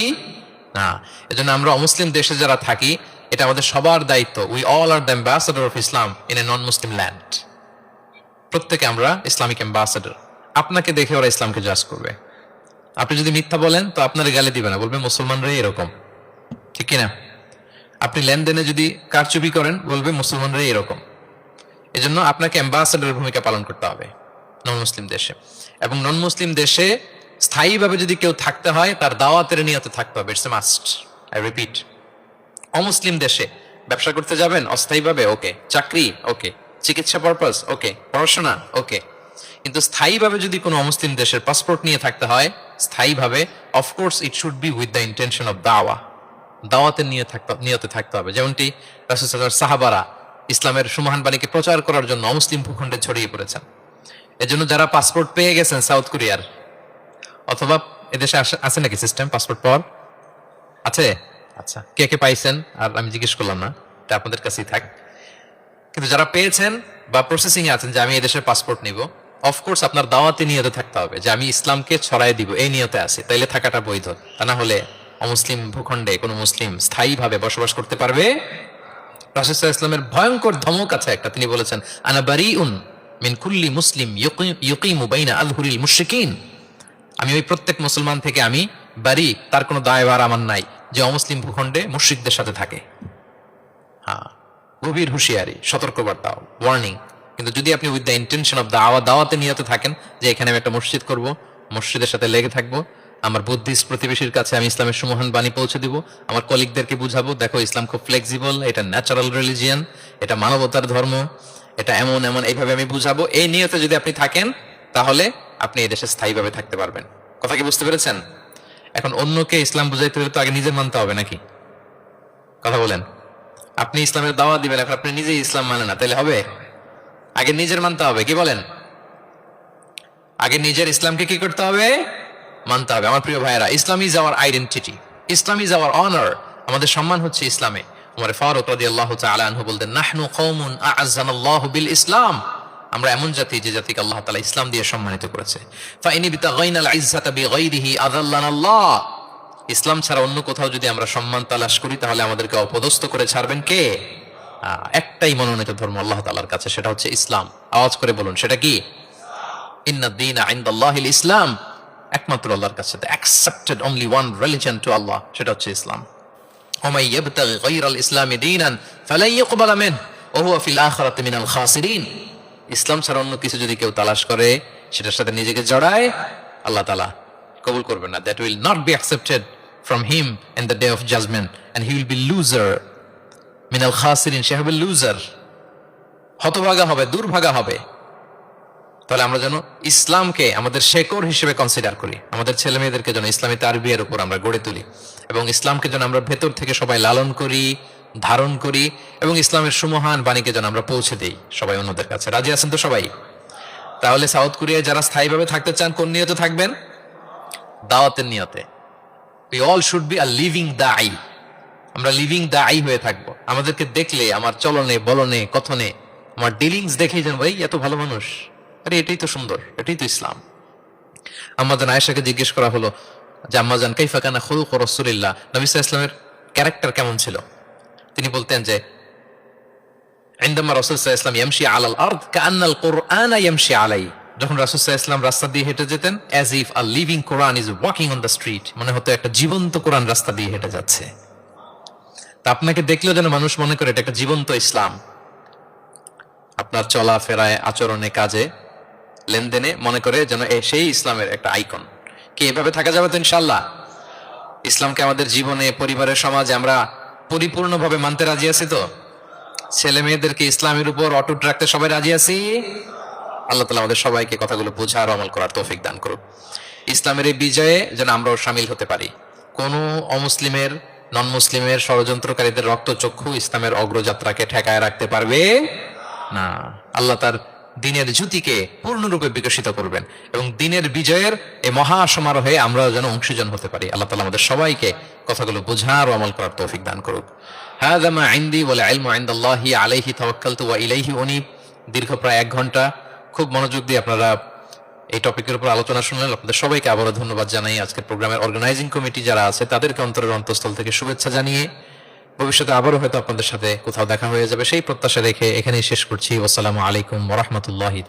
না। এজন্য আমরা অমুসলিম দেশে যারা থাকি, এটা আমাদের সবার দায়িত্ব। We all are the ambassador of Islam in a non Muslim land. প্রত্যেকে আমরা ইসলামিক অ্যাম্বাসেডর। আপনাকে দেখে ওরা ইসলামকে জাজ করবে। আপনি যদি মিথ্যা বলেন তো আপনার গালি দিবে না, বলবে মুসলমানরাই এরকম, ঠিক কিনা? আপনি লেনদেনে যদি কারচুপি করেন, বলবে মুসলমানরাই এরকম। এজন্য আপনাকে অ্যাম্বাসেডরের ভূমিকা পালন করতে হবে নন মুসলিম দেশে। এবং নন মুসলিম দেশে স্থায়ীভাবে যদি কেউ থাকতে হয়, তার দাওয়াতের নিয়তে থাকতে হবে। It's a must, I repeat. অমুসলিম দেশে ব্যবসা করতে যাবেন অস্থায়ীভাবে, ওকে। চাকরি, ওকে। চিকিৎসা পারপাস, ওকে। পড়াশোনা, ওকে। কিন্তু স্থায়ীভাবে যদি কোনো অমুসলিম দেশের পাসপোর্ট নিয়ে থাকতে হয়, স্থায়ীভাবে, of course it should be with the intention of দাওয়াতের নিয়তে থাকতে হবে। যেমনটি রাসূল সাহাবারা ইসলামের সুমহান বাণীকে প্রচার করার জন্য অমুসলিম ভূখণ্ডে ছড়িয়ে পড়েছেন। এজন্য যারা পাসপোর্ট পেয়ে গেছেন সাউথ কোরিয়ার অথবা এদেশে আছে নাকি সিস্টেম পাসপোর্ট পাওয়ার আছে? আচ্ছা, কে কে পাইছেন আর আমি জিজ্ঞেস করলাম না, এটা আপনাদের কাছেই থাক। কিন্তু যারা পেয়েছেন বা প্রসেসিং এ আছেন যে আমি এদেশের পাসপোর্ট নিব, অফকোর্স আপনার দাওয়াতে নিয়তে থাকতে হবে যে আমি ইসলামকে ছড়াই দিব, এই নিয়তে আছি, তাইলে থাকাটা বৈধ। তা না হলে অমুসলিম ভূখণ্ডে কোনো মুসলিম স্থায়ীভাবে বসবাস করতে পারবে? রাসূল সাল্লাল্লাহু আলাইহি ওয়াসাল্লামের ভয়ঙ্কর ধমক আছে একটা, তিনি বলেছেন আনা বারিউন মিন কুল্লি মুসলিম ইউকিমু বাইনা আযহুরিল মুশরিকিন, আমি ওই প্রত্যেক মুসলমান থেকে আমি বারি, তার কোনো দায়ভার আমার নাই যে অমুসলিম ভূখণ্ডে মুশরিকদের সাথে থাকে। হ্যাঁ, গভীর হুঁশিয়ারি, সতর্কবার্তা, ওয়ার্নিং। কিন্তু যদি আপনি উইথ দ্য ইন্টেনশন অফ দাওয়াতে নিয়তে থাকেন যে এখানে আমি একটা মসজিদ করব, মসজিদের সাথে লেগে থাকবো, আমার বুদ্ধিস্ট প্রতিবেশীর কাছে আমি ইসলামের সুমহান বাণী পৌঁছে দিব, আমার কলিগদেরকে বুঝাবো দেখো ইসলাম খুব ফ্লেক্সিবল, এটা ন্যাচারাল রিলিজিয়ান, এটা মানবতার ধর্ম, এটা এমন এমন, এইভাবে আমি বুঝাবো, এই নিয়তে যদি আপনি থাকেন তাহলে আপনি এই দেশে স্থায়ীভাবে থাকতে পারবেন। কথা কি বুঝতে পেরেছেন? এখন অন্যকে ইসলাম বুঝাইতে হলে তো আগে নিজে মানতে হবে নাকি? কথা বলেন। আপনি ইসলামের দাওয়াত দিবেন, এখন আপনি নিজেই ইসলাম মানে না, তাহলে হবে? আগে নিজের মানতে হবে, কি বলেন? আগে নিজের ইসলামকে কি করতে হবে? মানতে হবে। আমার প্রিয় ভাইয়েরা, Islam is our identity, Islam is our honour, আমাদের সম্মান হচ্ছে ইসলামে। ওমর ফারুক রাদিয়াল্লাহু তাআলা আনহু বলতেন নাহনু কওমুন আ'আজ্জানাল্লাহু বিল ইসলাম, আমরা এমন জাতি যে জাতিকে আল্লাহ তাআলা ইসলাম দিয়ে সম্মানিত করেছে। ফাইনি বিতাগাইনাল ইজ্জাতা বিগাইরিহি আযাল্লানাল্লাহ, ইসলাম ছাড়া অন্য কোথাও যদি আমরা সম্মান তালাশ করি তাহলে আমাদেরকে অপদস্থ করে ছাড়বেন কে? একটাই মনোনীত ধর্ম আল্লাহ তাআলার কাছে, সেটা হচ্ছে ইসলাম। আওয়াজ করে বলুন, সেটা কি? ইন্নাদ দীনা ইনদাল্লাহিল ইসলাম, একমাত্র আল্লাহর কাছে accepted only one religion to Allah, সেটা হচ্ছে ইসলাম। ওমাই ইয়াবতাগি গায়রাল ইসলামি দীনান ফালান ইউকবালা মিনহু ওয়া হুয়া ফিল আখিরাতি মিনাল খাসিরিন, ইসলাম ছাড়া অন্য কিছু যদি কেউ তালাশ করে, সেটার সাথে নিজেকে জড়ায়, আল্লাহ তাআলা কবুল করবেন না। That will not be accepted from him in the day of judgement and he will be loser মিনাল খাসিরিন, সে হবে লুজার, হতভাগা হবে, দুর্ভাগা হবে। তাহলে আমরা যেন ইসলামকে আমাদের শেকড় হিসেবে কনসিডার করি, আমাদের ছেলে মেয়েদেরকে যেন ইসলামী তারবিয়ার উপর আমরা গড়ে তুলি, এবং ইসলামকে যেন আমরা ভেতর থেকে সবাই লালন করি, ধারণ করি, এবং ইসলামের সুমহান বাণীকে যেন আমরা পৌঁছে দেই সবাই অন্যদের কাছে। রাজি আছেন তো সবাই? তাহলে সাউথ কোরিয়ায় যারা স্থায়ীভাবে থাকতে চান কোন নিয়তে থাকবেন? দাওয়াতের নিয়তে। We all should be a living দাঈ, আমরা লিভিং দাঈ হয়ে থাকবো। আমাদেরকে দেখলে আমার চলনে বলনে কথনে আমার ডিলিংস দেখেই যেন ভাই এত ভালো মানুষ, আরে এটাই তো সুন্দর, এটাই তো ইসলাম। আম্মাজান আয়েশাকে জিজ্ঞেস করা হলো যে আম্মাজান কাইফা কানা খুলুক রাসূলিল্লাহ, নবী সাল্লাল্লাহু আলাইহি ওয়াসাল্লামের ক্যারেক্টার কেমন ছিল? তিনি বলতেন যে ইনদামা রাসূল সাল্লাল্লাহু আলাইহি ওয়াসাল্লাম ইয়ামশি আলাল আরদ কাআন্নাল কুরআনা ইয়ামশি আলাইহি, যখন রাসূল সাল্লাল্লাহু আলাইহি ওয়াসাল্লাম রাস্তা দিয়ে হেঁটে যেতেন as if a living Quran is walking on the street, মনে হতো একটা জীবন্ত কোরআন রাস্তা দিয়ে হেঁটে যাচ্ছে। তা আপনাকে দেখলেও যেন মানুষ মনে করে এটা একটা জীবন্ত ইসলাম। আপনার চলাফেরায়, আচরণে, কাজে, লেনদেনে মনে করে যেন সেই ইসলামের একটা আইকন। কি এভাবে থাকা যাবে তো ইনশাআল্লাহ? ইসলামকে আমাদের জীবনে, পরিবারের, সমাজে আমরা পরিপূর্ণভাবে মানতে রাজি আছি তো? ছেলে মেয়েদেরকে ইসলামের উপর অটুট রাখতে সবাই রাজি আছি? আল্লাহ তাআলা আমাদের সবাইকে কথাগুলো বোঝা আর আমল করার তৌফিক দান করুন। ইসলামের এই বিজয়ে যেন আমরাও শামিল হতে পারি। কোনো অমুসলিমের, নন মুসলিমের, ষড়যন্ত্রকারীদের রক্তচক্ষু ইসলামের অগ্রযাত্রাকে ঠেকায় রাখতে পারবে না। আল্লাহ তার দিনের জ্যোতিকে পূর্ণরূপে বিকশিত করবেন এবং দিনের বিজয়ের এই মহা সমারোহে আমরাও যেন অংশীজন হতে পারি। আল্লাহ তাআলা আমাদের সবাইকে কথাগুলো বোঝার ও আমল করার তৌফিক দান করুক। হাযা মা ইনদি ওয়াল ইলমু ইনদাল্লাহি আলাইহি তাওয়াক্কালতু ওয়া ইলাইহি উনীব। দীর্ঘ প্রায় 1 ঘন্টা খুব মনোযোগ দিয়ে আপনারা এই টপিকের উপর আলোচনা শুনলেন। আপনাদের সবাইকে আবারও ধন্যবাদ জানাই। আজকের প্রোগ্রামের অর্গানাইজিং কমিটি যারা আছে তাদেরকে অন্তরের অন্তঃস্থল থেকে শুভেচ্ছা জানিয়ে ভবিষ্যতে আবারও হয়তো আপনাদের সাথে কোথাও দেখা হয়ে যাবে সেই প্রত্যাশা রেখে এখানেই শেষ করছি। আসসালামু আলাইকুম ওয়া রাহমাতুল্লাহি।